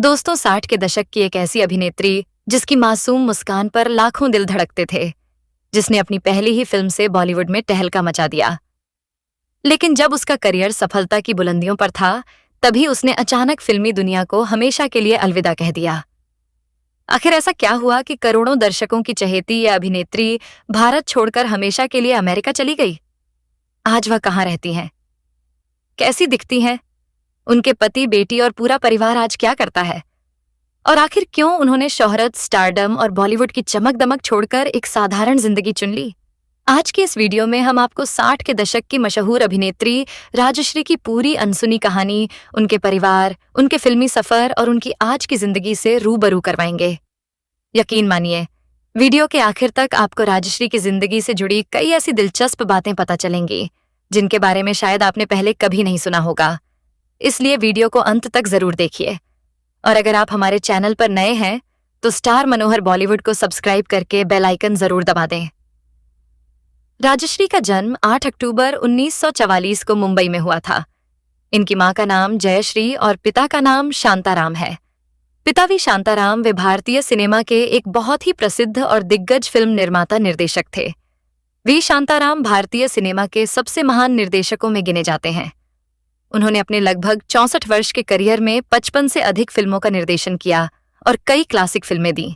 दोस्तों, 60 के दशक की एक ऐसी अभिनेत्री जिसकी मासूम मुस्कान पर लाखों दिल धड़कते थे, जिसने अपनी पहली ही फिल्म से बॉलीवुड में तहलका मचा दिया। लेकिन जब उसका करियर सफलता की बुलंदियों पर था, तभी उसने अचानक फिल्मी दुनिया को हमेशा के लिए अलविदा कह दिया। आखिर ऐसा क्या हुआ कि करोड़ों दर्शकों की चहेती यह अभिनेत्री भारत छोड़कर हमेशा के लिए अमेरिका चली गई? आज वह कहाँ रहती हैं? कैसी दिखती हैं? उनके पति, बेटी और पूरा परिवार आज क्या करता है? और आखिर क्यों उन्होंने शोहरत, स्टारडम और बॉलीवुड की चमक दमक छोड़कर एक साधारण जिंदगी चुन ली? आज के इस वीडियो में हम आपको 60 के दशक की मशहूर अभिनेत्री राजश्री की पूरी अनसुनी कहानी, उनके परिवार, उनके फिल्मी सफर और उनकी आज की जिंदगी से रूबरू करवाएंगे। यकीन मानिए, वीडियो के आखिर तक आपको राजश्री की जिंदगी से जुड़ी कई ऐसी दिलचस्प बातें पता चलेंगी जिनके बारे में शायद आपने पहले कभी नहीं सुना होगा। इसलिए वीडियो को अंत तक जरूर देखिए। और अगर आप हमारे चैनल पर नए हैं तो स्टार मनोहर बॉलीवुड को सब्सक्राइब करके बेल आइकन जरूर दबा दें। राजश्री का जन्म 8 अक्टूबर 1944 को मुंबई में हुआ था। इनकी मां का नाम जयश्री और पिता का नाम शांताराम है। पिता वी शांताराम वे भारतीय सिनेमा के एक बहुत ही प्रसिद्ध और दिग्गज फिल्म निर्माता निर्देशक थे। वी शांताराम भारतीय सिनेमा के सबसे महान निर्देशकों में गिने जाते हैं। उन्होंने अपने लगभग 64 वर्ष के करियर में 55 से अधिक फिल्मों का निर्देशन किया और कई क्लासिक फिल्में दी।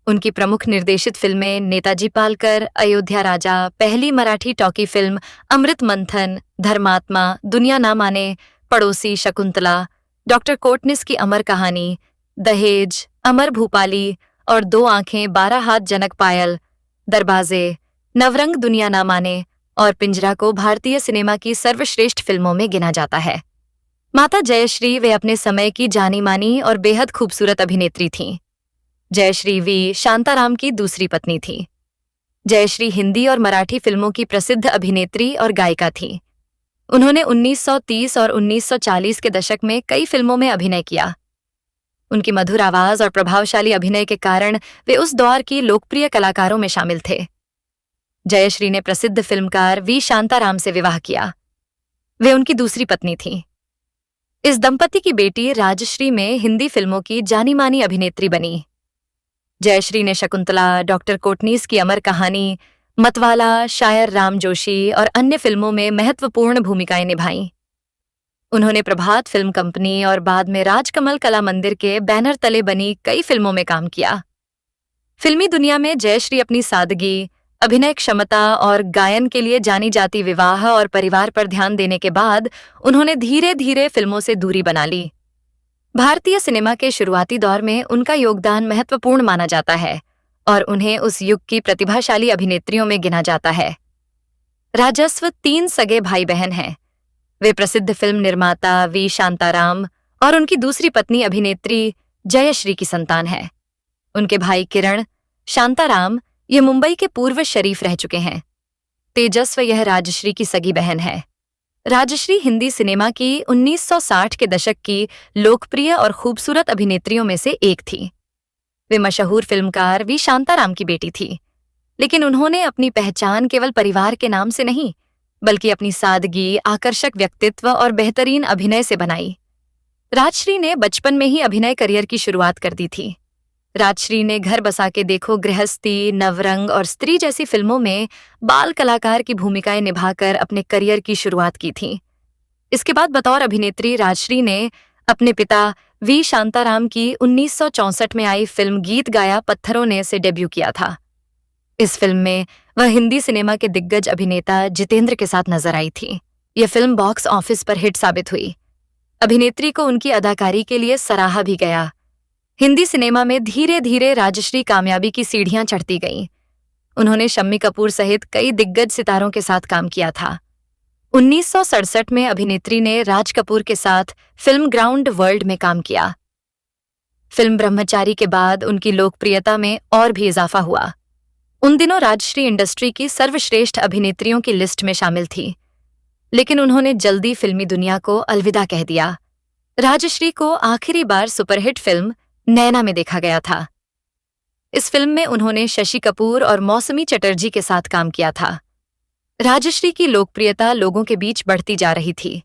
उनकी प्रमुख निर्देशित फिल्में नेताजी पालकर, अयोध्या राजा, पहली मराठी टॉकी फिल्म अमृत मंथन, धर्मात्मा, दुनिया ना माने, पड़ोसी, शकुंतला, डॉक्टर कोटनिस की अमर कहानी, दहेज, अमर भूपाली और दो आंखें, 12 हाथ, जनक पायल, दरवाजे, नवरंग, दुनिया ना माने और पिंजरा को भारतीय सिनेमा की सर्वश्रेष्ठ फिल्मों में गिना जाता है। माता जयश्री वे अपने समय की जानी मानी और बेहद खूबसूरत अभिनेत्री थीं। जयश्री वी शांताराम की दूसरी पत्नी थी। जयश्री हिंदी और मराठी फिल्मों की प्रसिद्ध अभिनेत्री और गायिका थी। उन्होंने 1930 और 1940 के दशक में कई फिल्मों में अभिनय किया। उनकी मधुर आवाज और प्रभावशाली अभिनय के कारण वे उस दौर की लोकप्रिय कलाकारों में शामिल थे। जयश्री ने प्रसिद्ध फिल्मकार वी शांताराम से विवाह किया। वे उनकी दूसरी पत्नी थीं। इस दंपति की बेटी राजश्री में हिंदी फिल्मों की जानी मानी अभिनेत्री बनी। जयश्री ने शकुंतला, डॉक्टर कोटनीस की अमर कहानी, मतवाला, शायर राम जोशी और अन्य फिल्मों में महत्वपूर्ण भूमिकाएं निभाईं। उन्होंने प्रभात फिल्म कंपनी और बाद में राजकमल कला मंदिर के बैनर तले बनी कई फिल्मों में काम किया। फिल्मी दुनिया में जयश्री अपनी सादगी, अभिनय क्षमता और गायन के लिए जानी जाती विवाह और परिवार पर ध्यान देने के बाद उन्होंने धीरे धीरे फिल्मों से दूरी बना ली। भारतीय सिनेमा के शुरुआती दौर में उनका योगदान महत्वपूर्ण माना जाता है और उन्हें उस युग की प्रतिभाशाली अभिनेत्रियों में गिना जाता है। राजस्व 3 सगे भाई बहन हैं। वे प्रसिद्ध फिल्म निर्माता वी शांताराम और उनकी दूसरी पत्नी अभिनेत्री जयश्री की संतान है। उनके भाई किरण, शांताराम ये मुंबई के पूर्व शरीफ रह चुके हैं। तेजस्व यह राजश्री की सगी बहन है। राजश्री हिंदी सिनेमा की 1960 के दशक की लोकप्रिय और खूबसूरत अभिनेत्रियों में से एक थी। वे मशहूर फिल्मकार वी शांताराम की बेटी थी, लेकिन उन्होंने अपनी पहचान केवल परिवार के नाम से नहीं, बल्कि अपनी सादगी, आकर्षक व्यक्तित्व और बेहतरीन अभिनय से बनाई। राजश्री ने बचपन में ही अभिनय करियर की शुरुआत कर दी थी। राजश्री ने घर बसा के देखो, गृहस्थी, नवरंग और स्त्री जैसी फिल्मों में बाल कलाकार की भूमिकाएं निभाकर अपने करियर की शुरुआत की थी। इसके बाद बतौर अभिनेत्री राजश्री ने अपने पिता वी शांताराम की 1964 में आई फिल्म गीत गाया पत्थरों ने से डेब्यू किया था। इस फिल्म में वह हिंदी सिनेमा के दिग्गज अभिनेता जितेंद्र के साथ नजर आई थी। यह फिल्म बॉक्स ऑफिस पर हिट साबित हुई। अभिनेत्री को उनकी अदाकारी के लिए सराहा भी गया। हिंदी सिनेमा में धीरे धीरे राजश्री कामयाबी की सीढ़ियां चढ़ती गईं। उन्होंने शम्मी कपूर सहित कई दिग्गज सितारों के साथ काम किया था। 1967 में अभिनेत्री ने राज कपूर के साथ फिल्म ग्राउंड वर्ल्ड में काम किया। फिल्म ब्रह्मचारी के बाद उनकी लोकप्रियता में और भी इजाफा हुआ। उन दिनों राजश्री इंडस्ट्री की सर्वश्रेष्ठ अभिनेत्रियों की लिस्ट में शामिल थी, लेकिन उन्होंने जल्दी फिल्मी दुनिया को अलविदा कह दिया। राजश्री को आखिरी बार सुपरहिट फिल्म नैना में देखा गया था। इस फिल्म में उन्होंने शशि कपूर और मौसमी चटर्जी के साथ काम किया था। राजश्री की लोकप्रियता लोगों के बीच बढ़ती जा रही थी।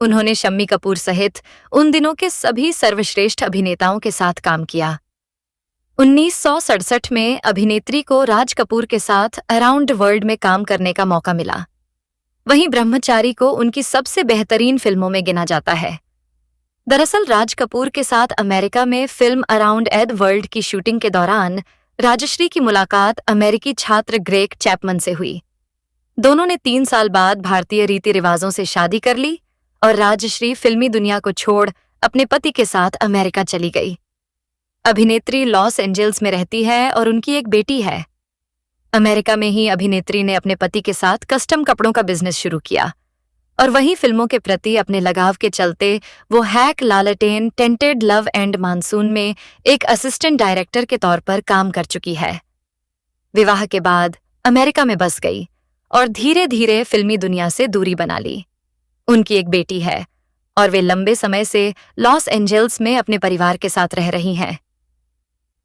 उन्होंने शम्मी कपूर सहित उन दिनों के सभी सर्वश्रेष्ठ अभिनेताओं के साथ काम किया। 1967 में अभिनेत्री को राज कपूर के साथ अराउंड द वर्ल्ड में काम करने का मौका मिला। वहीं ब्रह्मचारी को उनकी सबसे बेहतरीन फिल्मों में गिना जाता है। दरअसल राज कपूर के साथ अमेरिका में फिल्म अराउंड द वर्ल्ड की शूटिंग के दौरान राजश्री की मुलाकात अमेरिकी छात्र ग्रेग चैपमन से हुई। दोनों ने 3 साल बाद भारतीय रीति रिवाजों से शादी कर ली और राजश्री फिल्मी दुनिया को छोड़ अपने पति के साथ अमेरिका चली गई। अभिनेत्री लॉस एंजल्स में रहती है और उनकी एक बेटी है। अमेरिका में ही अभिनेत्री ने अपने पति के साथ कस्टम कपड़ों का बिजनेस शुरू किया और वहीं फिल्मों के प्रति अपने लगाव के चलते वो हैक लालटेन, टेंटेड लव एंड मानसून में एक असिस्टेंट डायरेक्टर के तौर पर काम कर चुकी है। विवाह के बाद अमेरिका में बस गई और धीरे धीरे फिल्मी दुनिया से दूरी बना ली। उनकी एक बेटी है और वे लंबे समय से लॉस एंजल्स में अपने परिवार के साथ रह रही हैं।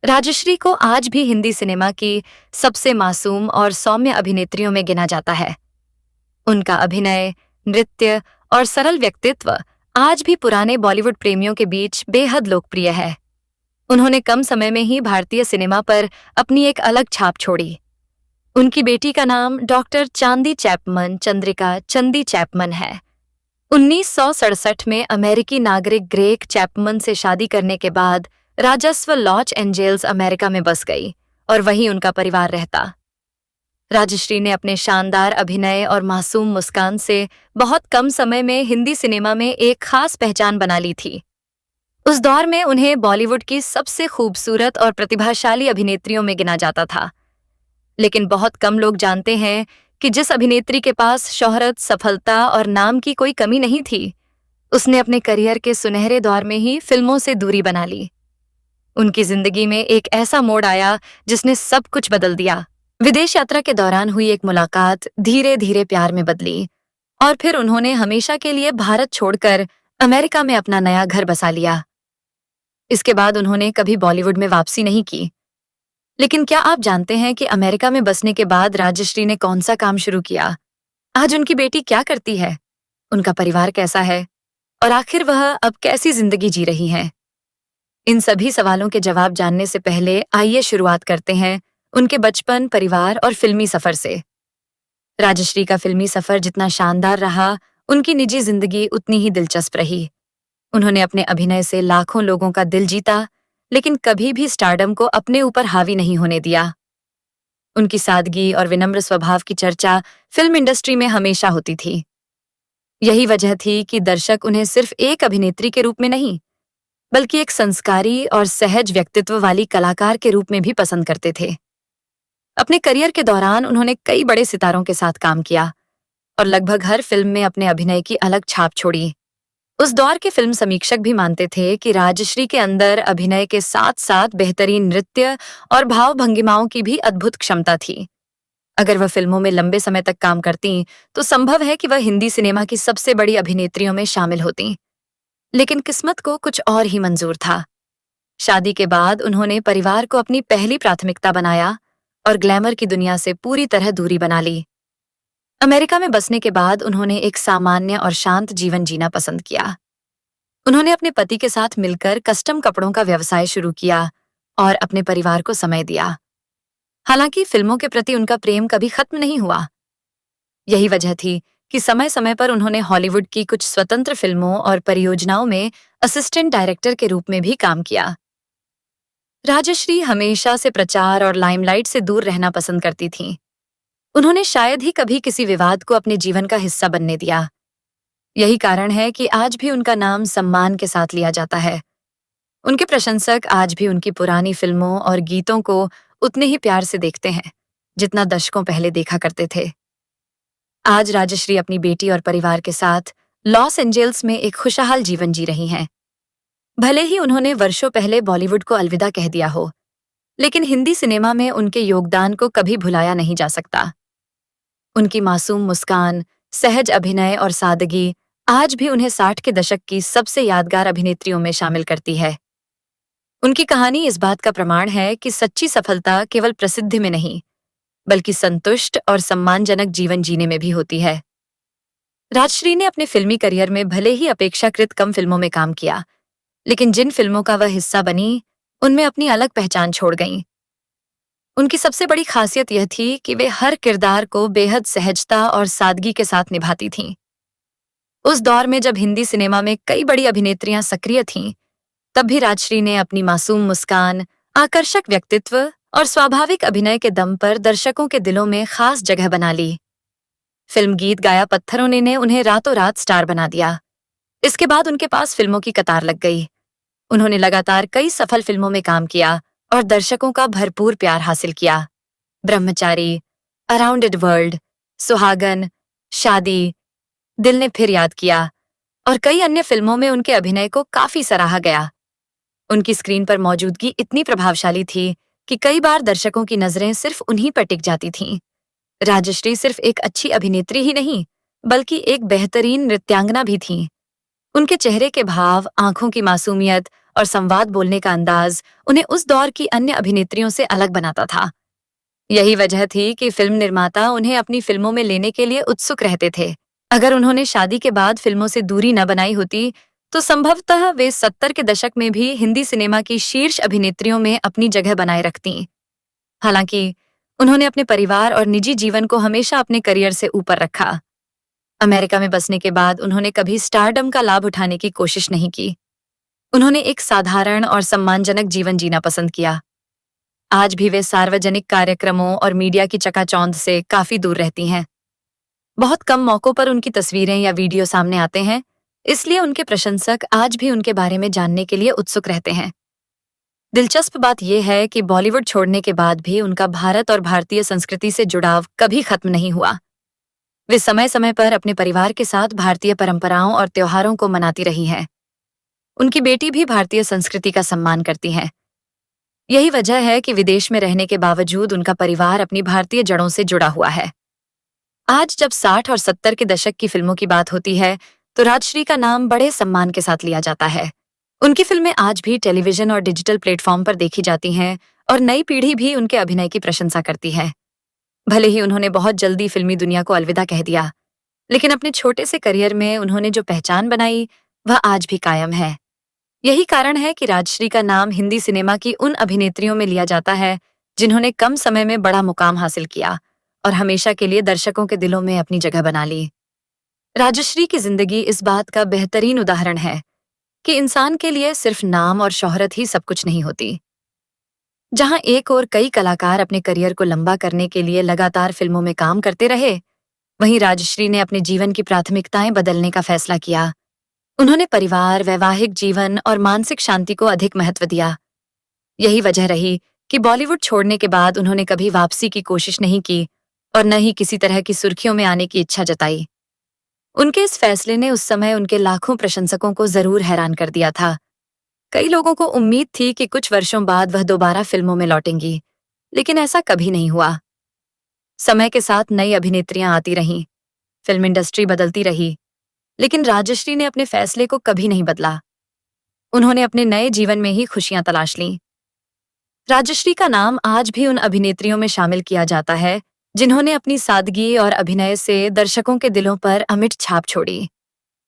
राजश्री को आज भी हिंदी सिनेमा की सबसे मासूम और सौम्य अभिनेत्रियों में गिना जाता है। उनका अभिनय, नृत्य और सरल व्यक्तित्व आज भी पुराने बॉलीवुड प्रेमियों के बीच बेहद लोकप्रिय है। उन्होंने कम समय में ही भारतीय सिनेमा पर अपनी एक अलग छाप छोड़ी। उनकी बेटी का नाम डॉक्टर चांदी चैपमन, चंद्रिका चंदी चैपमन है। 1967 में अमेरिकी नागरिक ग्रेग चैपमन से शादी करने के बाद राजस्व लॉस एंजल्स अमेरिका में बस गई और वहीं उनका परिवार रहता। राजश्री ने अपने शानदार अभिनय और मासूम मुस्कान से बहुत कम समय में हिंदी सिनेमा में एक खास पहचान बना ली थी। उस दौर में उन्हें बॉलीवुड की सबसे खूबसूरत और प्रतिभाशाली अभिनेत्रियों में गिना जाता था। लेकिन बहुत कम लोग जानते हैं कि जिस अभिनेत्री के पास शोहरत, सफलता और नाम की कोई कमी नहीं थी, उसने अपने करियर के सुनहरे दौर में ही फिल्मों से दूरी बना ली। उनकी जिंदगी में एक ऐसा मोड़ आया जिसने सब कुछ बदल दिया। विदेश यात्रा के दौरान हुई एक मुलाकात धीरे धीरे प्यार में बदली और फिर उन्होंने हमेशा के लिए भारत छोड़कर अमेरिका में अपना नया घर बसा लिया। इसके बाद उन्होंने कभी बॉलीवुड में वापसी नहीं की। लेकिन क्या आप जानते हैं कि अमेरिका में बसने के बाद राजश्री ने कौन सा काम शुरू किया? आज उनकी बेटी क्या करती है? उनका परिवार कैसा है? और आखिर वह अब कैसी जिंदगी जी रही हैं? इन सभी सवालों के जवाब जानने से पहले आइए शुरुआत करते हैं उनके बचपन, परिवार और फिल्मी सफर से। राजश्री का फिल्मी सफर जितना शानदार रहा, उनकी निजी जिंदगी उतनी ही दिलचस्प रही। उन्होंने अपने अभिनय से लाखों लोगों का दिल जीता, लेकिन कभी भी स्टारडम को अपने ऊपर हावी नहीं होने दिया। उनकी सादगी और विनम्र स्वभाव की चर्चा फिल्म इंडस्ट्री में हमेशा होती थी। यही वजह थी कि दर्शक उन्हें सिर्फ एक अभिनेत्री के रूप में नहीं, बल्कि एक संस्कारी और सहज व्यक्तित्व वाली कलाकार के रूप में भी पसंद करते थे। अपने करियर के दौरान उन्होंने कई बड़े सितारों के साथ काम किया और लगभग हर फिल्म में अपने अभिनय की अलग छाप छोड़ी। उस दौर के फिल्म समीक्षक भी मानते थे कि राजश्री के अंदर अभिनय के साथ साथ बेहतरीन नृत्य और भाव भंगिमाओं की भी अद्भुत क्षमता थी। अगर वह फिल्मों में लंबे समय तक काम करती तो संभव है कि वह हिंदी सिनेमा की सबसे बड़ी अभिनेत्रियों में शामिल होती। लेकिन किस्मत को कुछ और ही मंजूर था। शादी के बाद उन्होंने परिवार को अपनी पहली प्राथमिकता बनाया और ग्लैमर की दुनिया से पूरी तरह दूरी बना ली। अमेरिका में बसने के बाद उन्होंने एक सामान्य और शांत जीवन जीना पसंद किया। उन्होंने अपने पति के साथ मिलकर कस्टम कपड़ों का व्यवसाय शुरू किया और अपने परिवार को समय दिया। हालांकि फिल्मों के प्रति उनका प्रेम कभी खत्म नहीं हुआ। यही वजह थी कि समय समय पर उन्होंने हॉलीवुड की कुछ स्वतंत्र फिल्मों और परियोजनाओं में असिस्टेंट डायरेक्टर के रूप में भी काम किया। राजश्री हमेशा से प्रचार और लाइमलाइट से दूर रहना पसंद करती थीं। उन्होंने शायद ही कभी किसी विवाद को अपने जीवन का हिस्सा बनने दिया। यही कारण है कि आज भी उनका नाम सम्मान के साथ लिया जाता है। उनके प्रशंसक आज भी उनकी पुरानी फिल्मों और गीतों को उतने ही प्यार से देखते हैं जितना दशकों पहले देखा करते थे। आज राजश्री अपनी बेटी और परिवार के साथ लॉस एंजल्स में एक खुशहाल जीवन जी रही हैं। भले ही उन्होंने वर्षों पहले बॉलीवुड को अलविदा कह दिया हो, लेकिन हिंदी सिनेमा में उनके योगदान को कभी भुलाया नहीं जा सकता। उनकी मासूम मुस्कान, सहज अभिनय और सादगी आज भी उन्हें 60 के दशक की सबसे यादगार अभिनेत्रियों में शामिल करती है। उनकी कहानी इस बात का प्रमाण है कि सच्ची सफलता केवल प्रसिद्धि में नहीं, बल्कि संतुष्ट और सम्मानजनक जीवन जीने में भी होती है। राजश्री ने अपने फिल्मी करियर में भले ही अपेक्षाकृत कम फिल्मों में काम किया, लेकिन जिन फिल्मों का वह हिस्सा बनी, उनमें अपनी अलग पहचान छोड़ गईं। उनकी सबसे बड़ी खासियत यह थी कि वे हर किरदार को बेहद सहजता और सादगी के साथ निभाती थीं। उस दौर में जब हिंदी सिनेमा में कई बड़ी अभिनेत्रियां सक्रिय थीं, तब भी राजश्री ने अपनी मासूम मुस्कान, आकर्षक व्यक्तित्व और स्वाभाविक अभिनय के दम पर दर्शकों के दिलों में खास जगह बना ली। फिल्म गीत गाया पत्थरों ने उन्हें रातों रात स्टार बना दिया। इसके बाद उनके पास फिल्मों की कतार लग गई। उन्होंने लगातार कई सफल फिल्मों में काम किया और दर्शकों का भरपूर प्यार हासिल किया। ब्रह्मचारी, अराउंड इट वर्ल्ड, सुहागन, शादी, दिल ने फिर याद किया और कई अन्य फिल्मों में उनके अभिनय को काफी सराहा गया। उनकी स्क्रीन पर मौजूदगी इतनी प्रभावशाली थी कि कई बार दर्शकों की नजरें सिर्फ उन्हीं पर टिक जाती थीं। राजश्री सिर्फ एक अच्छी अभिनेत्री ही नहीं, बल्कि एक बेहतरीन नृत्यांगना भी थीं। उनके चेहरे के भाव, आंखों की मासूमियत और संवाद बोलने का अंदाज उन्हें उस दौर की अन्य अभिनेत्रियों से अलग बनाता था। यही वजह थी कि फिल्म निर्माता उन्हें अपनी फिल्मों में लेने के लिए उत्सुक रहते थे। अगर उन्होंने शादी के बाद फिल्मों से दूरी न बनाई होती, तो संभवतः वे 70 के दशक में भी हिंदी सिनेमा की शीर्ष अभिनेत्रियों में अपनी जगह बनाए रखतीं। हालांकि उन्होंने अपने परिवार और निजी जीवन को हमेशा अपने करियर से ऊपर रखा। अमेरिका में बसने के बाद उन्होंने कभी स्टारडम का लाभ उठाने की कोशिश नहीं की। उन्होंने एक साधारण और सम्मानजनक जीवन जीना पसंद किया। आज भी वे सार्वजनिक कार्यक्रमों और मीडिया की चकाचौंध से काफी दूर रहती हैं। बहुत कम मौकों पर उनकी तस्वीरें या वीडियो सामने आते हैं, इसलिए उनके प्रशंसक आज भी उनके बारे में जानने के लिए उत्सुक रहते हैं। दिलचस्प बात यह है कि बॉलीवुड छोड़ने के बाद भी उनका भारत और भारतीय संस्कृति से जुड़ाव कभी खत्म नहीं हुआ। वे समय समय पर अपने परिवार के साथ भारतीय परंपराओं और त्योहारों को मनाती रही हैं। उनकी बेटी भी भारतीय संस्कृति का सम्मान करती है। यही वजह है कि विदेश में रहने के बावजूद उनका परिवार अपनी भारतीय जड़ों से जुड़ा हुआ है। आज जब 60 और 70 के दशक की फिल्मों की बात होती है, तो राजश्री का नाम बड़े सम्मान के साथ लिया जाता है। उनकी फिल्में आज भी टेलीविजन और डिजिटल प्लेटफॉर्म पर देखी जाती हैं और नई पीढ़ी भी उनके अभिनय की प्रशंसा करती है। भले ही उन्होंने बहुत जल्दी फिल्मी दुनिया को अलविदा कह दिया, लेकिन अपने छोटे से करियर में उन्होंने जो पहचान बनाई, वह आज भी कायम है। यही कारण है कि राजश्री का नाम हिंदी सिनेमा की उन अभिनेत्रियों में लिया जाता है जिन्होंने कम समय में बड़ा मुकाम हासिल किया और हमेशा के लिए दर्शकों के दिलों में अपनी जगह बना ली। राजश्री की जिंदगी इस बात का बेहतरीन उदाहरण है कि इंसान के लिए सिर्फ नाम और शोहरत ही सब कुछ नहीं होती। जहां एक और कई कलाकार अपने करियर को लंबा करने के लिए लगातार फिल्मों में काम करते रहे, वहीं राजश्री ने अपने जीवन की प्राथमिकताएं बदलने का फैसला किया। उन्होंने परिवार, वैवाहिक जीवन और मानसिक शांति को अधिक महत्व दिया। यही वजह रही कि बॉलीवुड छोड़ने के बाद उन्होंने कभी वापसी की कोशिश नहीं की और न ही किसी तरह की सुर्खियों में आने की इच्छा जताई। उनके इस फैसले ने उस समय उनके लाखों प्रशंसकों को जरूर हैरान कर दिया था। कई लोगों को उम्मीद थी कि कुछ वर्षों बाद वह दोबारा फिल्मों में लौटेंगी, लेकिन ऐसा कभी नहीं हुआ। समय के साथ नई अभिनेत्रियां आती रहीं, फिल्म इंडस्ट्री बदलती रही, लेकिन राजश्री ने अपने फैसले को कभी नहीं बदला। उन्होंने अपने नए जीवन में ही खुशियां तलाश लीं। राजश्री का नाम आज भी उन अभिनेत्रियों में शामिल किया जाता है जिन्होंने अपनी सादगी और अभिनय से दर्शकों के दिलों पर अमिट छाप छोड़ी।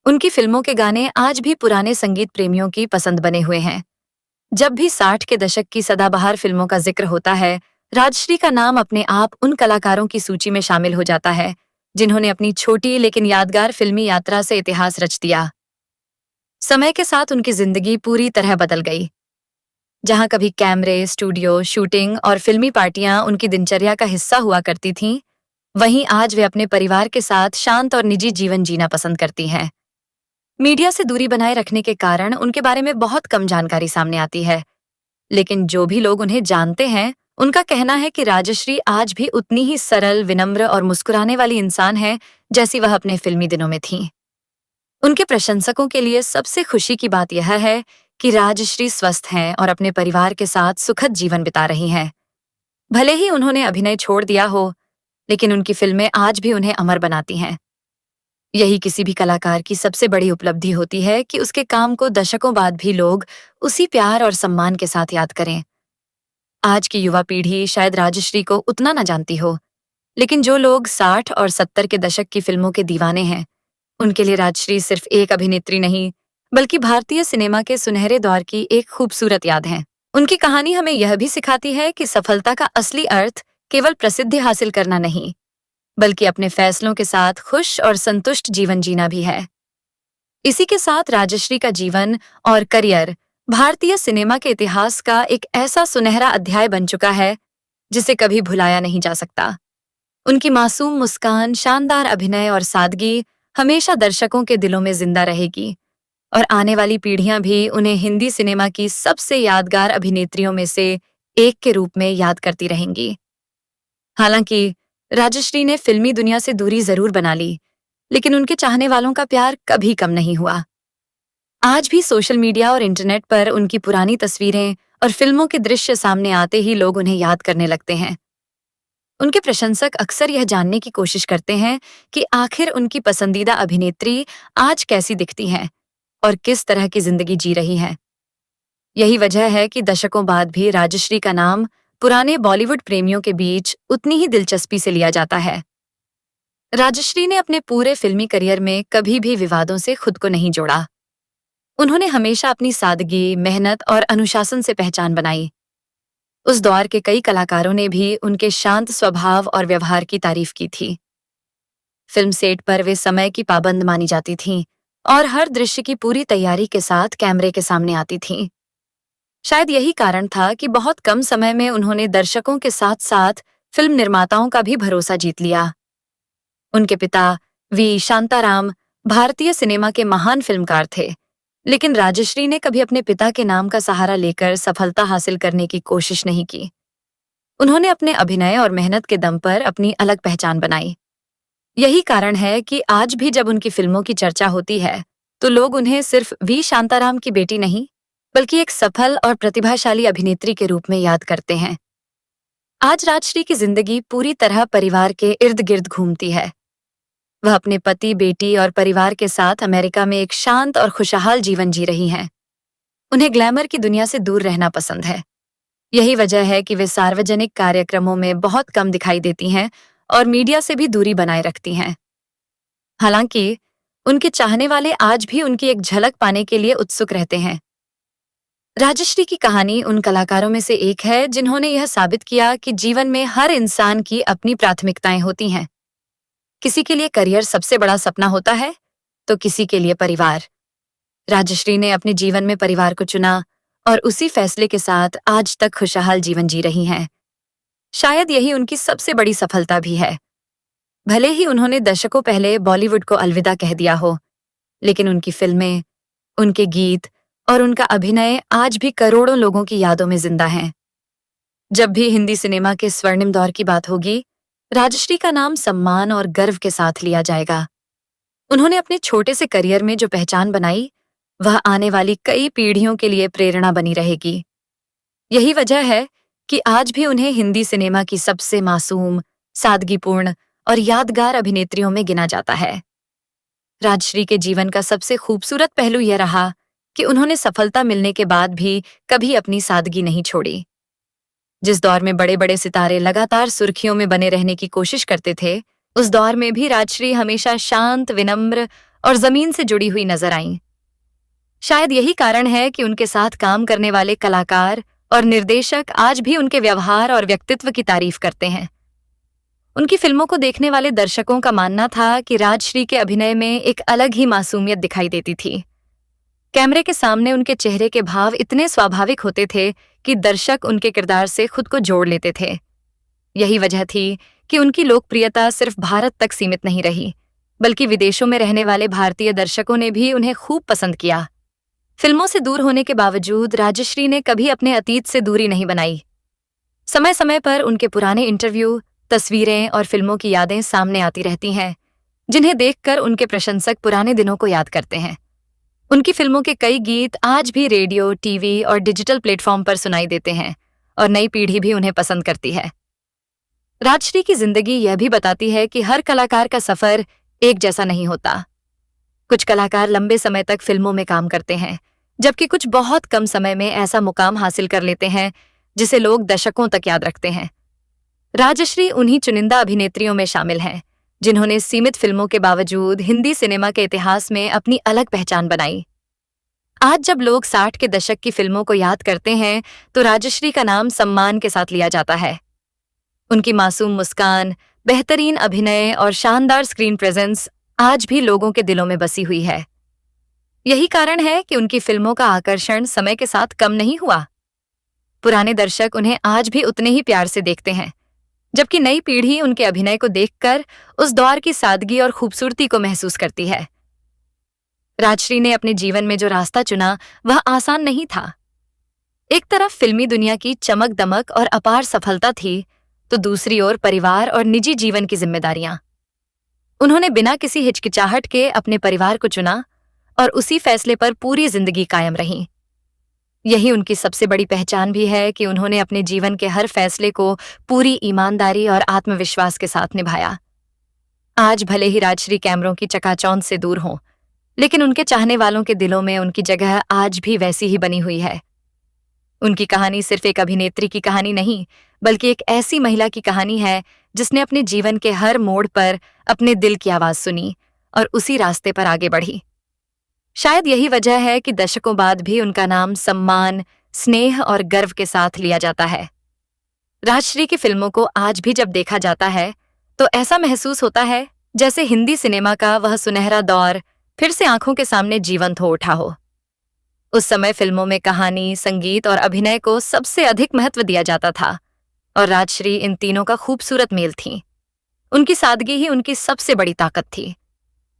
उनकी फिल्मों के गाने आज भी पुराने संगीत प्रेमियों की पसंद बने हुए हैं। जब भी 60 के दशक की सदाबहार फिल्मों का जिक्र होता है, राजश्री का नाम अपने आप उन कलाकारों की सूची में शामिल हो जाता है जिन्होंने अपनी छोटी लेकिन यादगार फिल्मी यात्रा से इतिहास रच दिया। समय के साथ उनकी जिंदगी पूरी तरह बदल गई। जहां कभी कैमरे, स्टूडियो, शूटिंग और फिल्मी पार्टियां उनकी दिनचर्या का हिस्सा हुआ करती थीं, वहीं आज वे अपने परिवार के साथ शांत और निजी जीवन जीना पसंद करती हैं। मीडिया से दूरी बनाए रखने के कारण उनके बारे में बहुत कम जानकारी सामने आती है, लेकिन जो भी लोग उन्हें जानते हैं, उनका कहना है कि राजश्री आज भी उतनी ही सरल, विनम्र और मुस्कुराने वाली इंसान है जैसी वह अपने फिल्मी दिनों में थीं। उनके प्रशंसकों के लिए सबसे खुशी की बात यह है कि राजश्री स्वस्थ हैं और अपने परिवार के साथ सुखद जीवन बिता रही हैं। भले ही उन्होंने अभिनय छोड़ दिया हो, लेकिन उनकी फिल्में आज भी उन्हें अमर बनाती हैं। यही किसी भी कलाकार की सबसे बड़ी उपलब्धि होती है कि उसके काम को दशकों बाद भी लोग उसी प्यार और सम्मान के साथ याद करें। आज की युवा पीढ़ी शायद राजश्री को उतना न जानती हो, लेकिन जो लोग 60 और 70 के दशक की फिल्मों के दीवाने हैं, उनके लिए राजश्री सिर्फ एक अभिनेत्री नहीं, बल्कि भारतीय सिनेमा के सुनहरे दौर की एक खूबसूरत याद है। उनकी कहानी हमें यह भी सिखाती है कि सफलता का असली अर्थ केवल प्रसिद्धि हासिल करना नहीं, बल्कि अपने फैसलों के साथ खुश और संतुष्ट जीवन जीना भी है। इसी के साथ राजश्री का जीवन और करियर भारतीय सिनेमा के इतिहास का एक ऐसा सुनहरा अध्याय बन चुका है जिसे कभी भुलाया नहीं जा सकता। उनकी मासूम मुस्कान, शानदार अभिनय और सादगी हमेशा दर्शकों के दिलों में जिंदा रहेगी और आने वाली पीढ़ियां भी उन्हें हिंदी सिनेमा की सबसे यादगार अभिनेत्रियों में से एक के रूप में याद करती रहेंगी। हालांकि राजश्री ने फिल्मी दुनिया से दूरी जरूर बना ली, लेकिन उनके चाहने वालों का प्यार कभी कम नहीं हुआ। आज भी सोशल मीडिया और इंटरनेट पर उनकी पुरानी तस्वीरें और फिल्मों के दृश्य सामने आते ही लोग उन्हें याद करने लगते हैं। उनके प्रशंसक अक्सर यह जानने की कोशिश करते हैं कि आखिर उनकी पसंदीदा अभिनेत्री आज कैसी दिखती हैं और किस तरह की जिंदगी जी रही हैं। यही वजह है कि दशकों बाद भी राजश्री का नाम पुराने बॉलीवुड प्रेमियों के बीच उतनी ही दिलचस्पी से लिया जाता है। राजश्री ने अपने पूरे फिल्मी करियर में कभी भी विवादों से खुद को नहीं जोड़ा। उन्होंने हमेशा अपनी सादगी, मेहनत और अनुशासन से पहचान बनाई। उस दौर के कई कलाकारों ने भी उनके शांत स्वभाव और व्यवहार की तारीफ की थी। फिल्म सेट पर वे समय की पाबंद मानी जाती थीं और हर दृश्य की पूरी तैयारी के साथ कैमरे के सामने आती थीं। शायद यही कारण था कि बहुत कम समय में उन्होंने दर्शकों के साथ साथ फिल्म निर्माताओं का भी भरोसा जीत लिया। उनके पिता वी शांताराम भारतीय सिनेमा के महान फिल्मकार थे, लेकिन राजश्री ने कभी अपने पिता के नाम का सहारा लेकर सफलता हासिल करने की कोशिश नहीं की। उन्होंने अपने अभिनय और मेहनत के दम पर अपनी अलग पहचान बनाई। यही कारण है कि आज भी जब उनकी फिल्मों की चर्चा होती है तो लोग उन्हें सिर्फ वी शांताराम की बेटी नहीं, बल्कि एक सफल और प्रतिभाशाली अभिनेत्री के रूप में याद करते हैं। आज राजश्री की जिंदगी पूरी तरह परिवार के इर्द गिर्द घूमती है। वह अपने पति, बेटी और परिवार के साथ अमेरिका में एक शांत और खुशहाल जीवन जी रही हैं। उन्हें ग्लैमर की दुनिया से दूर रहना पसंद है। यही वजह है कि वे सार्वजनिक कार्यक्रमों में बहुत कम दिखाई देती हैं और मीडिया से भी दूरी बनाए रखती हैं। हालांकि उनके चाहने वाले आज भी उनकी एक झलक पाने के लिए उत्सुक रहते हैं। राजश्री की कहानी उन कलाकारों में से एक है जिन्होंने यह साबित किया कि जीवन में हर इंसान की अपनी प्राथमिकताएं होती हैं। किसी के लिए करियर सबसे बड़ा सपना होता है, तो किसी के लिए परिवार। राजश्री ने अपने जीवन में परिवार को चुना और उसी फैसले के साथ आज तक खुशहाल जीवन जी रही हैं। शायद यही उनकी सबसे बड़ी सफलता भी है। भले ही उन्होंने दशकों पहले बॉलीवुड को अलविदा कह दिया हो, लेकिन उनकी फिल्में, उनके गीत और उनका अभिनय आज भी करोड़ों लोगों की यादों में जिंदा हैं। जब भी हिंदी सिनेमा के स्वर्णिम दौर की बात होगी, राजश्री का नाम सम्मान और गर्व के साथ लिया जाएगा। उन्होंने अपने छोटे से करियर में जो पहचान बनाई, वह आने वाली कई पीढ़ियों के लिए प्रेरणा बनी रहेगी। यही वजह है कि आज भी उन्हें हिंदी सिनेमा की सबसे मासूम, सादगीपूर्ण और यादगार अभिनेत्रियों में गिना जाता है। राजश्री के जीवन का सबसे खूबसूरत पहलू यह रहा कि उन्होंने सफलता मिलने के बाद भी कभी अपनी सादगी नहीं छोड़ी। जिस दौर में बड़े बड़े सितारे लगातार सुर्खियों में बने रहने की कोशिश करते थे, उस दौर में भी राजश्री हमेशा शांत, विनम्र और जमीन से जुड़ी हुई नजर आईं। शायद यही कारण है कि उनके साथ काम करने वाले कलाकार और निर्देशक आज भी उनके व्यवहार और व्यक्तित्व की तारीफ करते हैं। उनकी फिल्मों को देखने वाले दर्शकों का मानना था कि राजश्री के अभिनय में एक अलग ही मासूमियत दिखाई देती थी। कैमरे के सामने उनके चेहरे के भाव इतने स्वाभाविक होते थे कि दर्शक उनके किरदार से खुद को जोड़ लेते थे। यही वजह थी कि उनकी लोकप्रियता सिर्फ भारत तक सीमित नहीं रही, बल्कि विदेशों में रहने वाले भारतीय दर्शकों ने भी उन्हें खूब पसंद किया। फिल्मों से दूर होने के बावजूद राजश्री ने कभी अपने अतीत से दूरी नहीं बनाई। समय समय पर उनके पुराने इंटरव्यू, तस्वीरें और फिल्मों की यादें सामने आती रहती हैं, जिन्हें देखकर उनके प्रशंसक पुराने दिनों को याद करते हैं। उनकी फिल्मों के कई गीत आज भी रेडियो, टीवी और डिजिटल प्लेटफॉर्म पर सुनाई देते हैं और नई पीढ़ी भी उन्हें पसंद करती है। राजश्री की जिंदगी यह भी बताती है कि हर कलाकार का सफर एक जैसा नहीं होता। कुछ कलाकार लंबे समय तक फिल्मों में काम करते हैं, जबकि कुछ बहुत कम समय में ऐसा मुकाम हासिल कर लेते हैं जिसे लोग दशकों तक याद रखते हैं। राजश्री उन्हीं चुनिंदा अभिनेत्रियों में शामिल हैं जिन्होंने सीमित फिल्मों के बावजूद हिंदी सिनेमा के इतिहास में अपनी अलग पहचान बनाई। आज जब लोग 60 के दशक की फिल्मों को याद करते हैं तो राजश्री का नाम सम्मान के साथ लिया जाता है। उनकी मासूम मुस्कान, बेहतरीन अभिनय और शानदार स्क्रीन प्रेजेंस आज भी लोगों के दिलों में बसी हुई है। यही कारण है कि उनकी फिल्मों का आकर्षण समय के साथ कम नहीं हुआ। पुराने दर्शक उन्हें आज भी उतने ही प्यार से देखते हैं, जबकि नई पीढ़ी उनके अभिनय को देखकर उस दौर की सादगी और खूबसूरती को महसूस करती है। राजश्री ने अपने जीवन में जो रास्ता चुना वह आसान नहीं था। एक तरफ फिल्मी दुनिया की चमक दमक और अपार सफलता थी, तो दूसरी ओर परिवार और निजी जीवन की जिम्मेदारियां। उन्होंने बिना किसी हिचकिचाहट के अपने परिवार को चुना और उसी फैसले पर पूरी जिंदगी कायम रहीं। यही उनकी सबसे बड़ी पहचान भी है कि उन्होंने अपने जीवन के हर फैसले को पूरी ईमानदारी और आत्मविश्वास के साथ निभाया। आज भले ही राजश्री कैमरों की चकाचौंध से दूर हों, लेकिन उनके चाहने वालों के दिलों में उनकी जगह आज भी वैसी ही बनी हुई है। उनकी कहानी सिर्फ एक अभिनेत्री की कहानी नहीं, बल्कि एक ऐसी महिला की कहानी है जिसने अपने जीवन के हर मोड़ पर अपने दिल की आवाज सुनी और उसी रास्ते पर आगे बढ़ी। शायद यही वजह है कि दशकों बाद भी उनका नाम सम्मान, स्नेह और गर्व के साथ लिया जाता है। राजश्री की फिल्मों को आज भी जब देखा जाता है तो ऐसा महसूस होता है जैसे हिंदी सिनेमा का वह सुनहरा दौर फिर से आंखों के सामने जीवंत हो उठा हो। उस समय फिल्मों में कहानी, संगीत और अभिनय को सबसे अधिक महत्व दिया जाता था और राजश्री इन तीनों का खूबसूरत मेल थी। उनकी सादगी ही उनकी सबसे बड़ी ताकत थी।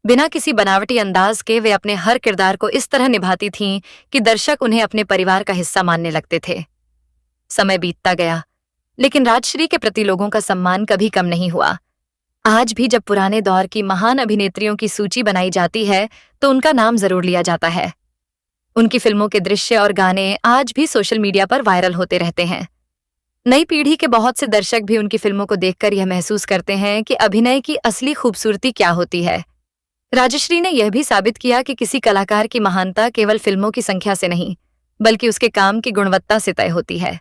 बिना किसी बनावटी अंदाज के वे अपने हर किरदार को इस तरह निभाती थीं कि दर्शक उन्हें अपने परिवार का हिस्सा मानने लगते थे। समय बीतता गया, लेकिन राजश्री के प्रति लोगों का सम्मान कभी कम नहीं हुआ। आज भी जब पुराने दौर की महान अभिनेत्रियों की सूची बनाई जाती है तो उनका नाम जरूर लिया जाता है। उनकी फिल्मों के दृश्य और गाने आज भी सोशल मीडिया पर वायरल होते रहते हैं। नई पीढ़ी के बहुत से दर्शक भी उनकी फिल्मों को देखकर यह महसूस करते हैं कि अभिनय की असली खूबसूरती क्या होती है। राजश्री ने यह भी साबित किया कि किसी कलाकार की महानता केवल फिल्मों की संख्या से नहीं, बल्कि उसके काम की गुणवत्ता से तय होती है।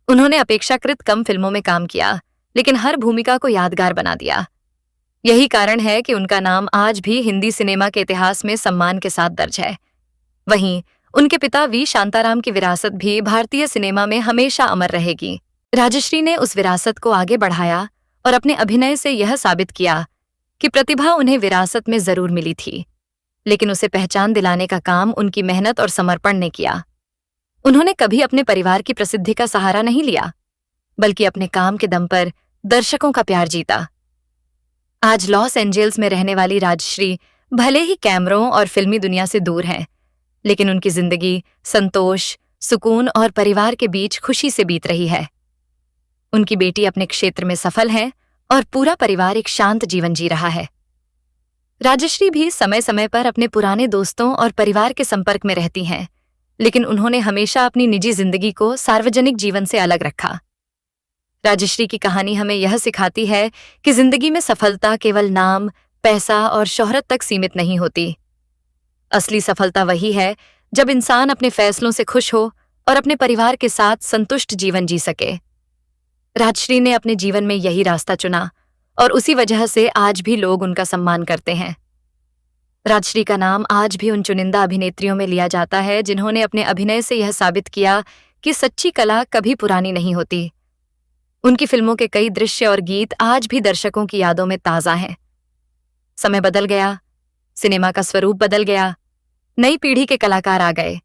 उन्होंने अपेक्षाकृत कम फिल्मों में काम किया, लेकिन हर भूमिका को यादगार बना दिया। यही कारण है कि उनका नाम आज भी हिंदी सिनेमा के इतिहास में सम्मान के साथ दर्ज है। वहीं उनके पिता वी शांताराम की विरासत भी भारतीय सिनेमा में हमेशा अमर रहेगी। राजश्री ने उस विरासत को आगे बढ़ाया और अपने अभिनय से यह साबित किया कि प्रतिभा उन्हें विरासत में जरूर मिली थी, लेकिन उसे पहचान दिलाने का काम उनकी मेहनत और समर्पण ने किया। उन्होंने कभी अपने परिवार की प्रसिद्धि का सहारा नहीं लिया, बल्कि अपने काम के दम पर दर्शकों का प्यार जीता। आज लॉस एंजेल्स में रहने वाली राजश्री भले ही कैमरों और फिल्मी दुनिया से दूर हैं, लेकिन उनकी जिंदगी संतोष, सुकून और परिवार के बीच खुशी से बीत रही है। उनकी बेटी अपने क्षेत्र में सफल है और पूरा परिवार एक शांत जीवन जी रहा है। राजश्री भी समय समय पर अपने पुराने दोस्तों और परिवार के संपर्क में रहती हैं, लेकिन उन्होंने हमेशा अपनी निजी जिंदगी को सार्वजनिक जीवन से अलग रखा। राजश्री की कहानी हमें यह सिखाती है कि जिंदगी में सफलता केवल नाम, पैसा और शोहरत तक सीमित नहीं होती। असली सफलता वही है जब इंसान अपने फैसलों से खुश हो और अपने परिवार के साथ संतुष्ट जीवन जी सके। राजश्री ने अपने जीवन में यही रास्ता चुना और उसी वजह से आज भी लोग उनका सम्मान करते हैं। राजश्री का नाम आज भी उन चुनिंदा अभिनेत्रियों में लिया जाता है जिन्होंने अपने अभिनय से यह साबित किया कि सच्ची कला कभी पुरानी नहीं होती। उनकी फिल्मों के कई दृश्य और गीत आज भी दर्शकों की यादों में ताजा हैं। समय बदल गया, सिनेमा का स्वरूप बदल गया, नई पीढ़ी के कलाकार आ गए,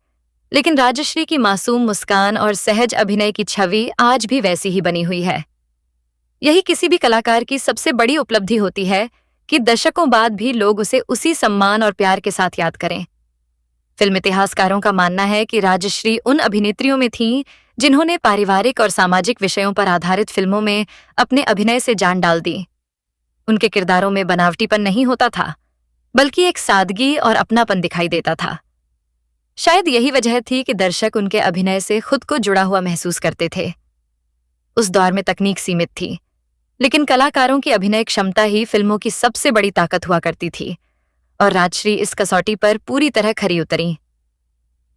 लेकिन राजश्री की मासूम मुस्कान और सहज अभिनय की छवि आज भी वैसी ही बनी हुई है। यही किसी भी कलाकार की सबसे बड़ी उपलब्धि होती है कि दशकों बाद भी लोग उसे उसी सम्मान और प्यार के साथ याद करें। फिल्म इतिहासकारों का मानना है कि राजश्री उन अभिनेत्रियों में थीं जिन्होंने पारिवारिक और सामाजिक विषयों पर आधारित फिल्मों में अपने अभिनय से जान डाल दी। उनके किरदारों में बनावटीपन नहीं होता था, बल्कि एक सादगी और अपनापन दिखाई देता था। शायद यही वजह थी कि दर्शक उनके अभिनय से खुद को जुड़ा हुआ महसूस करते थे। उस दौर में तकनीक सीमित थी, लेकिन कलाकारों की अभिनय क्षमता ही फिल्मों की सबसे बड़ी ताकत हुआ करती थी, और राजश्री इस कसौटी पर पूरी तरह खरी उतरी।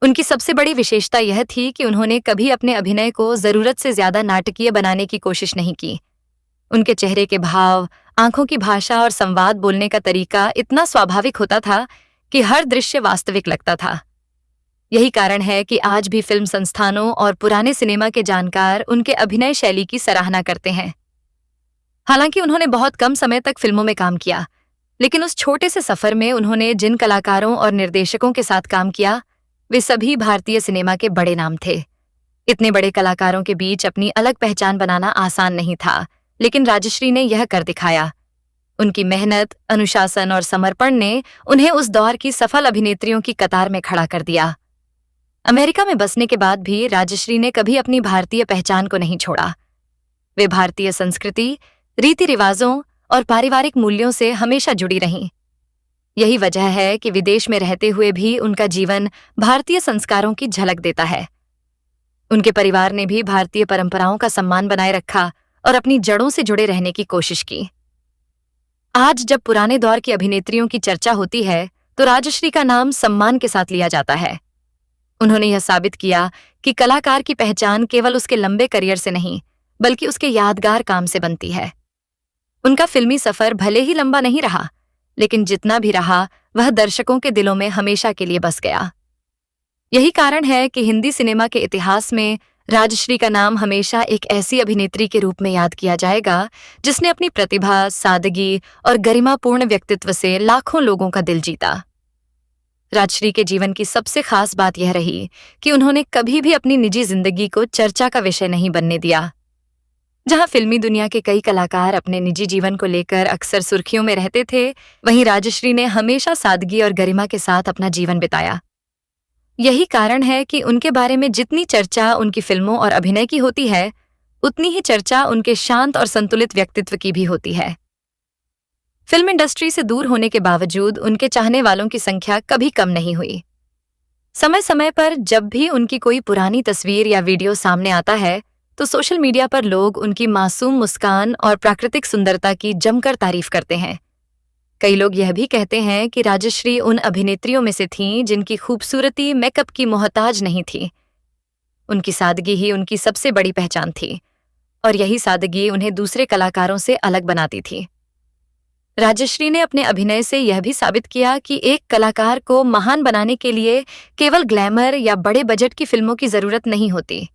उनकी सबसे बड़ी विशेषता यह थी कि उन्होंने कभी अपने अभिनय को जरूरत से ज्यादा नाटकीय बनाने की कोशिश नहीं की। उनके चेहरे के भाव, आंखों की भाषा और संवाद बोलने का तरीका इतना स्वाभाविक होता था कि हर दृश्य वास्तविक लगता था। यही कारण है कि आज भी फिल्म संस्थानों और पुराने सिनेमा के जानकार उनके अभिनय शैली की सराहना करते हैं। हालांकि उन्होंने बहुत कम समय तक फिल्मों में काम किया, लेकिन उस छोटे से सफर में उन्होंने जिन कलाकारों और निर्देशकों के साथ काम किया, वे सभी भारतीय सिनेमा के बड़े नाम थे। इतने बड़े कलाकारों के बीच अपनी अलग पहचान बनाना आसान नहीं था, लेकिन राजश्री ने यह कर दिखाया। उनकी मेहनत, अनुशासन और समर्पण ने उन्हें उस दौर की सफल अभिनेत्रियों की कतार में खड़ा कर दिया। अमेरिका में बसने के बाद भी राजश्री ने कभी अपनी भारतीय पहचान को नहीं छोड़ा। वे भारतीय संस्कृति, रीति रिवाजों और पारिवारिक मूल्यों से हमेशा जुड़ी रहीं। यही वजह है कि विदेश में रहते हुए भी उनका जीवन भारतीय संस्कारों की झलक देता है। उनके परिवार ने भी भारतीय परंपराओं का सम्मान बनाए रखा और अपनी जड़ों से जुड़े रहने की कोशिश की। आज जब पुराने दौर की अभिनेत्रियों की चर्चा होती है, तो राजश्री का नाम सम्मान के साथ लिया जाता है। उन्होंने यह साबित किया कि कलाकार की पहचान केवल उसके लंबे करियर से नहीं, बल्कि उसके यादगार काम से बनती है। उनका फिल्मी सफर भले ही लंबा नहीं रहा, लेकिन जितना भी रहा, वह दर्शकों के दिलों में हमेशा के लिए बस गया। यही कारण है कि हिंदी सिनेमा के इतिहास में राजश्री का नाम हमेशा एक ऐसी अभिनेत्री के रूप में याद किया जाएगा, जिसने अपनी प्रतिभा, सादगी और गरिमापूर्ण व्यक्तित्व से लाखों लोगों का दिल जीता। राजश्री के जीवन की सबसे खास बात यह रही कि उन्होंने कभी भी अपनी निजी जिंदगी को चर्चा का विषय नहीं बनने दिया। जहां फिल्मी दुनिया के कई कलाकार अपने निजी जीवन को लेकर अक्सर सुर्खियों में रहते थे, वहीं राजश्री ने हमेशा सादगी और गरिमा के साथ अपना जीवन बिताया। यही कारण है कि उनके बारे में जितनी चर्चा उनकी फिल्मों और अभिनय की होती है, उतनी ही चर्चा उनके शांत और संतुलित व्यक्तित्व की भी होती है। फिल्म इंडस्ट्री से दूर होने के बावजूद उनके चाहने वालों की संख्या कभी कम नहीं हुई। समय समय पर जब भी उनकी कोई पुरानी तस्वीर या वीडियो सामने आता है, तो सोशल मीडिया पर लोग उनकी मासूम मुस्कान और प्राकृतिक सुंदरता की जमकर तारीफ करते हैं। कई लोग यह भी कहते हैं कि राजश्री उन अभिनेत्रियों में से थीं जिनकी खूबसूरती मेकअप की मोहताज नहीं थी। उनकी सादगी ही उनकी सबसे बड़ी पहचान थी, और यही सादगी उन्हें दूसरे कलाकारों से अलग बनाती थी। राजश्री ने अपने अभिनय से यह भी साबित किया कि एक कलाकार को महान बनाने के लिए केवल ग्लैमर या बड़े बजट की फिल्मों की जरूरत नहीं होती।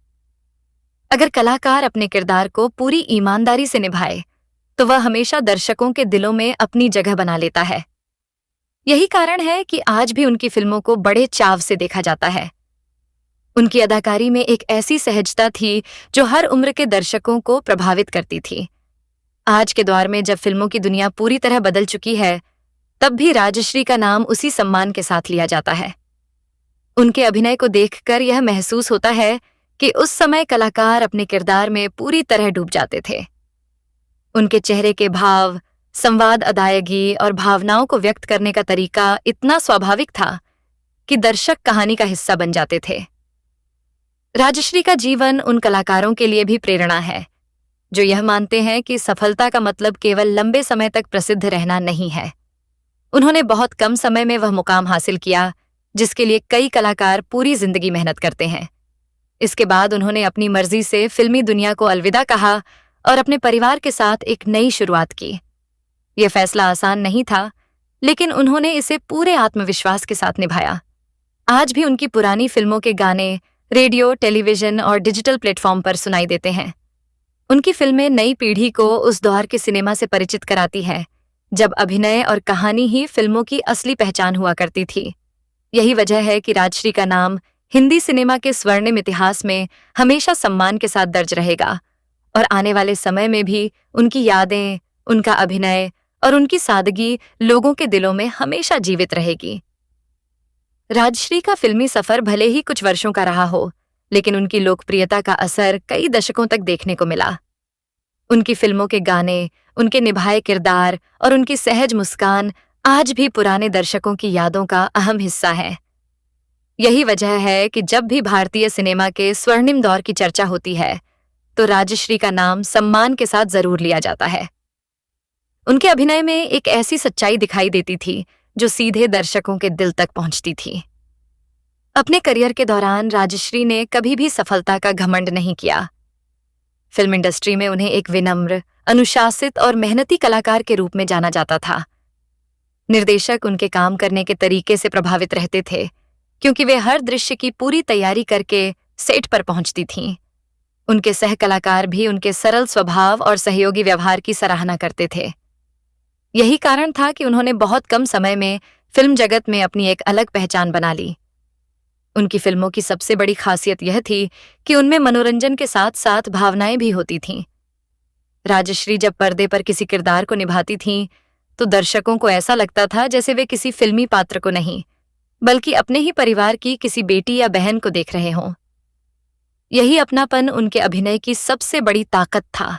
अगर कलाकार अपने किरदार को पूरी ईमानदारी से निभाए, तो वह हमेशा दर्शकों के दिलों में अपनी जगह बना लेता है। यही कारण है कि आज भी उनकी फिल्मों को बड़े चाव से देखा जाता है। उनकी अदाकारी में एक ऐसी सहजता थी जो हर उम्र के दर्शकों को प्रभावित करती थी। आज के दौर में जब फिल्मों की दुनिया पूरी तरह बदल चुकी है, तब भी राजश्री का नाम उसी सम्मान के साथ लिया जाता है। उनके अभिनय को देखकर यह महसूस होता है कि उस समय कलाकार अपने किरदार में पूरी तरह डूब जाते थे। उनके चेहरे के भाव, संवाद, अदायगी और भावनाओं को व्यक्त करने का तरीका इतना स्वाभाविक था कि दर्शक कहानी का हिस्सा बन जाते थे। राजश्री का जीवन उन कलाकारों के लिए भी प्रेरणा है जो यह मानते हैं कि सफलता का मतलब केवल लंबे समय तक प्रसिद्ध रहना नहीं है। उन्होंने बहुत कम समय में वह मुकाम हासिल किया जिसके लिए कई कलाकार पूरी जिंदगी मेहनत करते हैं। इसके बाद उन्होंने अपनी मर्जी से फिल्मी दुनिया को अलविदा कहा और अपने परिवार के साथ एक नई शुरुआत की। यह फैसला आसान नहीं था, लेकिन उन्होंने इसे पूरे आत्मविश्वास के साथ निभाया। आज भी उनकी पुरानी फिल्मों के गाने रेडियो, टेलीविजन और डिजिटल प्लेटफॉर्म पर सुनाई देते हैं। उनकी फिल्में नई पीढ़ी को उस दौर के सिनेमा से परिचित कराती हैं, जब अभिनय और कहानी ही फिल्मों की असली पहचान हुआ करती थी। यही वजह है कि राजश्री का नाम हिंदी सिनेमा के स्वर्णिम इतिहास में हमेशा सम्मान के साथ दर्ज रहेगा, और आने वाले समय में भी उनकी यादें, उनका अभिनय और उनकी सादगी लोगों के दिलों में हमेशा जीवित रहेगी। राजश्री का फिल्मी सफर भले ही कुछ वर्षों का रहा हो, लेकिन उनकी लोकप्रियता का असर कई दशकों तक देखने को मिला। उनकी फिल्मों के गाने, उनके निभाए किरदार और उनकी सहज मुस्कान आज भी पुराने दर्शकों की यादों का अहम हिस्सा है। यही वजह है कि जब भी भारतीय सिनेमा के स्वर्णिम दौर की चर्चा होती है, तो राजश्री का नाम सम्मान के साथ जरूर लिया जाता है। उनके अभिनय में एक ऐसी सच्चाई दिखाई देती थी जो सीधे दर्शकों के दिल तक पहुंचती थी। अपने करियर के दौरान राजश्री ने कभी भी सफलता का घमंड नहीं किया। फिल्म इंडस्ट्री में उन्हें एक विनम्र, अनुशासित और मेहनती कलाकार के रूप में जाना जाता था। निर्देशक उनके काम करने के तरीके से प्रभावित रहते थे, क्योंकि वे हर दृश्य की पूरी तैयारी करके सेट पर पहुंचती थीं। उनके सह कलाकार भी उनके सरल स्वभाव और सहयोगी व्यवहार की सराहना करते थे। यही कारण था कि उन्होंने बहुत कम समय में फिल्म जगत में अपनी एक अलग पहचान बना ली। उनकी फिल्मों की सबसे बड़ी खासियत यह थी कि उनमें मनोरंजन के साथ साथ भावनाएं भी होती थीं। राजश्री जब पर्दे पर किसी किरदार को निभाती थीं, तो दर्शकों को ऐसा लगता था जैसे वे किसी फिल्मी पात्र को नहीं, बल्कि अपने ही परिवार की किसी बेटी या बहन को देख रहे हों। यही अपनापन उनके अभिनय की सबसे बड़ी ताकत था।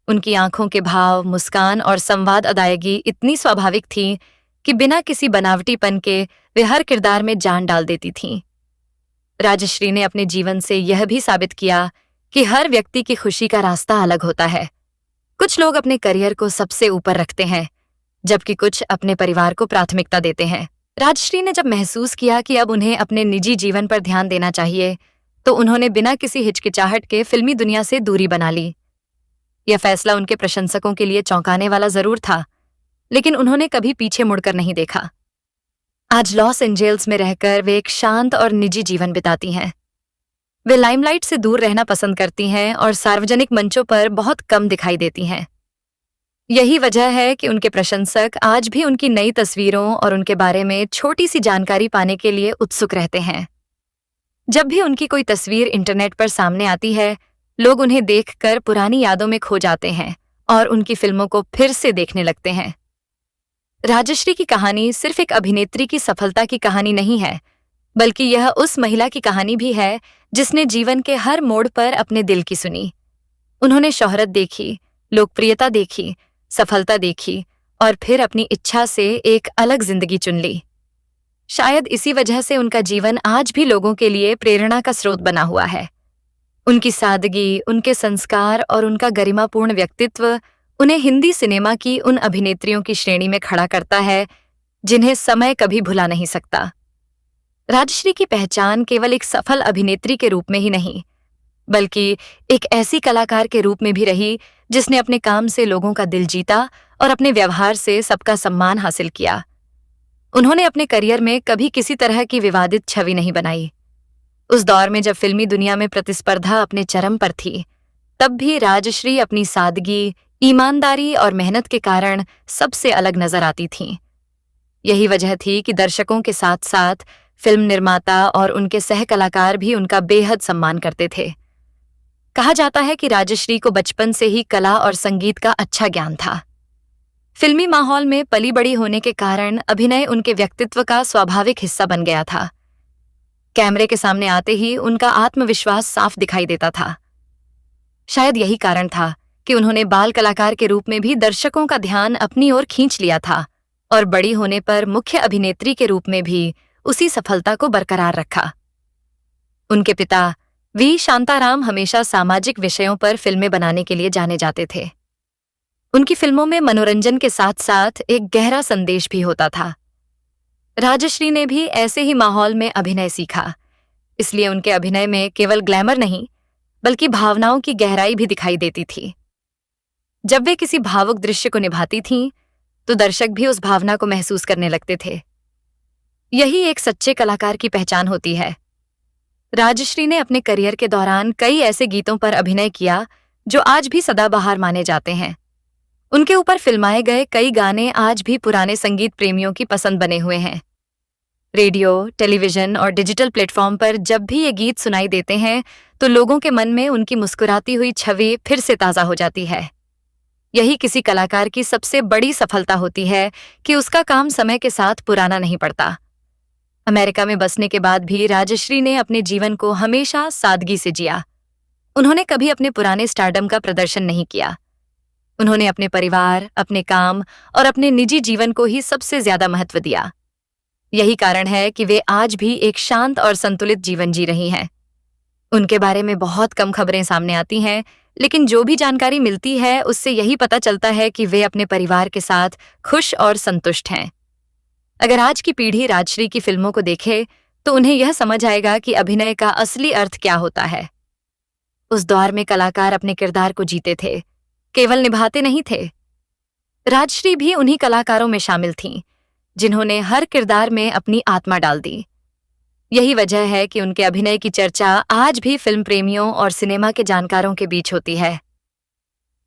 उनकी आंखों के भाव, मुस्कान और संवाद अदायगी इतनी स्वाभाविक थी कि बिना किसी बनावटीपन के वे हर किरदार में जान डाल देती थीं। राजश्री ने अपने जीवन से यह भी साबित किया कि हर व्यक्ति की खुशी का रास्ता अलग होता है। कुछ लोग अपने करियर को सबसे ऊपर रखते हैं, जबकि कुछ अपने परिवार को प्राथमिकता देते हैं। राजश्री ने जब महसूस किया कि अब उन्हें अपने निजी जीवन पर ध्यान देना चाहिए, तो उन्होंने बिना किसी हिचकिचाहट के फिल्मी दुनिया से दूरी बना ली। यह फैसला उनके प्रशंसकों के लिए चौंकाने वाला जरूर था, लेकिन उन्होंने कभी पीछे मुड़कर नहीं देखा। आज लॉस एंजेल्स में रहकर वे एक शांत और निजी जीवन बिताती हैं। वे लाइमलाइट से दूर रहना पसंद करती हैं और सार्वजनिक मंचों पर बहुत कम दिखाई देती हैं। यही वजह है कि उनके प्रशंसक आज भी उनकी नई तस्वीरों और उनके बारे में छोटी सी जानकारी पाने के लिए उत्सुक रहते हैं। जब भी उनकी कोई तस्वीर इंटरनेट पर सामने आती है, लोग उन्हें देखकर पुरानी यादों में खो जाते हैं और उनकी फिल्मों को फिर से देखने लगते हैं। राजश्री की कहानी सिर्फ एक अभिनेत्री की सफलता की कहानी नहीं है, बल्कि यह उस महिला की कहानी भी है जिसने जीवन के हर मोड़ पर अपने दिल की सुनी। उन्होंने शोहरत देखी, लोकप्रियता देखी, सफलता देखी और फिर अपनी इच्छा से एक अलग जिंदगी चुन ली। शायद इसी वजह से उनका जीवन आज भी लोगों के लिए प्रेरणा का स्रोत बना हुआ है। उनकी सादगी, उनके संस्कार और उनका गरिमापूर्ण व्यक्तित्व उन्हें हिंदी सिनेमा की उन अभिनेत्रियों की श्रेणी में खड़ा करता है जिन्हें समय कभी भुला नहीं सकता। राजश्री की पहचान केवल एक सफल अभिनेत्री के रूप में ही नहीं, बल्कि एक ऐसी कलाकार के रूप में भी रही जिसने अपने काम से लोगों का दिल जीता और अपने व्यवहार से सबका सम्मान हासिल किया। उन्होंने अपने करियर में कभी किसी तरह की विवादित छवि नहीं बनाई। उस दौर में जब फिल्मी दुनिया में प्रतिस्पर्धा अपने चरम पर थी, तब भी राजश्री अपनी सादगी, ईमानदारी और मेहनत के कारण सबसे अलग नजर आती थीं। यही वजह थी कि दर्शकों के साथ साथ फिल्म निर्माता और उनके सह कलाकार भी उनका बेहद सम्मान करते थे। कहा जाता है कि राजश्री को बचपन से ही कला और संगीत का अच्छा ज्ञान था। फिल्मी माहौल में पली बड़ी होने के कारण अभिनय उनके व्यक्तित्व का स्वाभाविक हिस्सा बन गया था। कैमरे के सामने आते ही उनका आत्मविश्वास साफ दिखाई देता था। शायद यही कारण था कि उन्होंने बाल कलाकार के रूप में भी दर्शकों का ध्यान अपनी ओर खींच लिया था और बड़ी होने पर मुख्य अभिनेत्री के रूप में भी उसी सफलता को बरकरार रखा। उनके पिता वी शांताराम हमेशा सामाजिक विषयों पर फिल्में बनाने के लिए जाने जाते थे। उनकी फिल्मों में मनोरंजन के साथ साथ एक गहरा संदेश भी होता था। राजश्री ने भी ऐसे ही माहौल में अभिनय सीखा, इसलिए उनके अभिनय में केवल ग्लैमर नहीं, बल्कि भावनाओं की गहराई भी दिखाई देती थी। जब वे किसी भावुक दृश्य को निभाती थीं, तो दर्शक भी उस भावना को महसूस करने लगते थे। यही एक सच्चे कलाकार की पहचान होती है। राजश्री ने अपने करियर के दौरान कई ऐसे गीतों पर अभिनय किया जो आज भी सदाबहार माने जाते हैं। उनके ऊपर फिल्माए गए कई गाने आज भी पुराने संगीत प्रेमियों की पसंद बने हुए हैं। रेडियो, टेलीविजन और डिजिटल प्लेटफॉर्म पर जब भी ये गीत सुनाई देते हैं, तो लोगों के मन में उनकी मुस्कुराती हुई छवि फिर से ताज़ा हो जाती है। यही किसी कलाकार की सबसे बड़ी सफलता होती है कि उसका काम समय के साथ पुराना नहीं पड़ता। अमेरिका में बसने के बाद भी राजश्री ने अपने जीवन को हमेशा सादगी से जिया। उन्होंने कभी अपने पुराने स्टारडम का प्रदर्शन नहीं किया। उन्होंने अपने परिवार, अपने काम और अपने निजी जीवन को ही सबसे ज्यादा महत्व दिया। यही कारण है कि वे आज भी एक शांत और संतुलित जीवन जी रही हैं। उनके बारे में बहुत कम खबरें सामने आती हैं, लेकिन जो भी जानकारी मिलती है उससे यही पता चलता है कि वे अपने परिवार के साथ खुश और संतुष्ट हैं। अगर आज की पीढ़ी राजश्री की फिल्मों को देखे तो उन्हें यह समझ आएगा कि अभिनय का असली अर्थ क्या होता है। उस दौर में कलाकार अपने किरदार को जीते थे, केवल निभाते नहीं थे। राजश्री भी उन्हीं कलाकारों में शामिल थीं, जिन्होंने हर किरदार में अपनी आत्मा डाल दी। यही वजह है कि उनके अभिनय की चर्चा आज भी फिल्म प्रेमियों और सिनेमा के जानकारों के बीच होती है।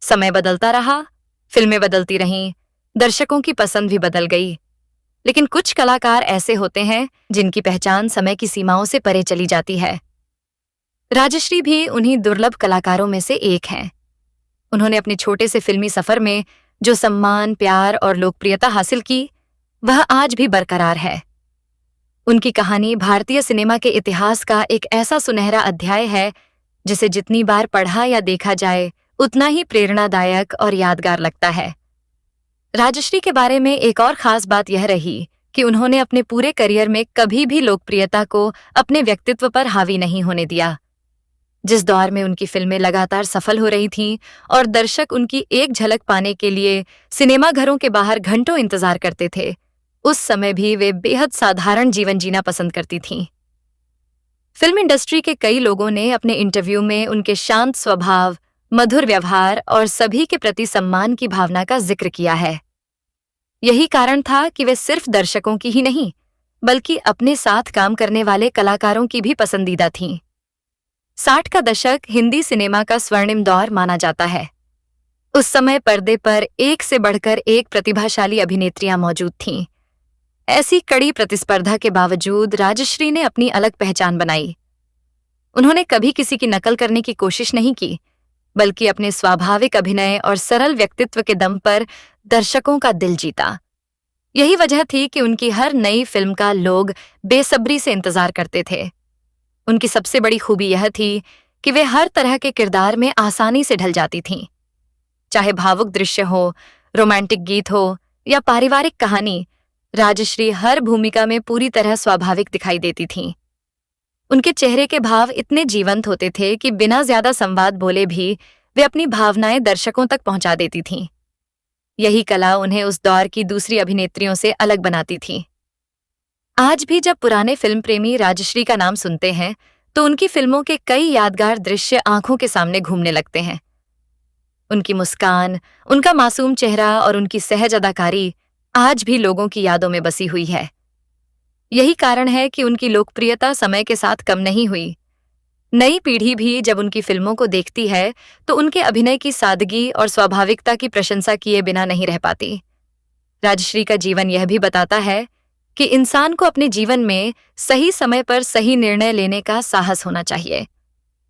समय बदलता रहा, फिल्में बदलती रहीं, दर्शकों की पसंद भी बदल गई, लेकिन कुछ कलाकार ऐसे होते हैं जिनकी पहचान समय की सीमाओं से परे चली जाती है। राजश्री भी उन्हीं दुर्लभ कलाकारों में से एक हैं। उन्होंने अपने छोटे से फिल्मी सफर में जो सम्मान, प्यार और लोकप्रियता हासिल की, वह आज भी बरकरार है। उनकी कहानी भारतीय सिनेमा के इतिहास का एक ऐसा सुनहरा अध्याय है जिसे जितनी बार पढ़ा या देखा जाए उतना ही प्रेरणादायक और यादगार लगता है। राजश्री के बारे में एक और खास बात यह रही कि उन्होंने अपने पूरे करियर में कभी भी लोकप्रियता को अपने व्यक्तित्व पर हावी नहीं होने दिया। जिस दौर में उनकी फिल्में लगातार सफल हो रही थीं और दर्शक उनकी एक झलक पाने के लिए सिनेमाघरों के बाहर घंटों इंतजार करते थे, उस समय भी वे बेहद साधारण जीवन जीना पसंद करती थीं। फिल्म इंडस्ट्री के कई लोगों ने अपने इंटरव्यू में उनके शांत स्वभाव, मधुर व्यवहार और सभी के प्रति सम्मान की भावना का जिक्र किया है। यही कारण था कि वे सिर्फ दर्शकों की ही नहीं, बल्कि अपने साथ काम करने वाले कलाकारों की भी पसंदीदा थीं। 60 का दशक हिंदी सिनेमा का स्वर्णिम दौर माना जाता है। उस समय पर्दे पर एक से बढ़कर एक प्रतिभाशाली अभिनेत्रियां मौजूद थीं। ऐसी कड़ी प्रतिस्पर्धा के बावजूद राजश्री ने अपनी अलग पहचान बनाई। उन्होंने कभी किसी की नकल करने की कोशिश नहीं की, बल्कि अपने स्वाभाविक अभिनय और सरल व्यक्तित्व के दम पर दर्शकों का दिल जीता। यही वजह थी कि उनकी हर नई फिल्म का लोग बेसब्री से इंतजार करते थे। उनकी सबसे बड़ी खूबी यह थी कि वे हर तरह के किरदार में आसानी से ढल जाती थीं। चाहे भावुक दृश्य हो, रोमांटिक गीत हो या पारिवारिक कहानी, राजश्री हर भूमिका में पूरी तरह स्वाभाविक दिखाई देती थीं। उनके चेहरे के भाव इतने जीवंत होते थे कि बिना ज्यादा संवाद बोले भी वे अपनी भावनाएं दर्शकों तक पहुंचा देती थीं। यही कला उन्हें उस दौर की दूसरी अभिनेत्रियों से अलग बनाती थी। आज भी जब पुराने फिल्म प्रेमी राजश्री का नाम सुनते हैं तो उनकी फिल्मों के कई यादगार दृश्य आंखों के सामने घूमने लगते हैं। उनकी मुस्कान, उनका मासूम चेहरा और उनकी सहज अदाकारी आज भी लोगों की यादों में बसी हुई है। यही कारण है कि उनकी लोकप्रियता समय के साथ कम नहीं हुई। नई पीढ़ी भी जब उनकी फिल्मों को देखती है तो उनके अभिनय की सादगी और स्वाभाविकता की प्रशंसा किए बिना नहीं रह पाती। राजश्री का जीवन यह भी बताता है कि इंसान को अपने जीवन में सही समय पर सही निर्णय लेने का साहस होना चाहिए।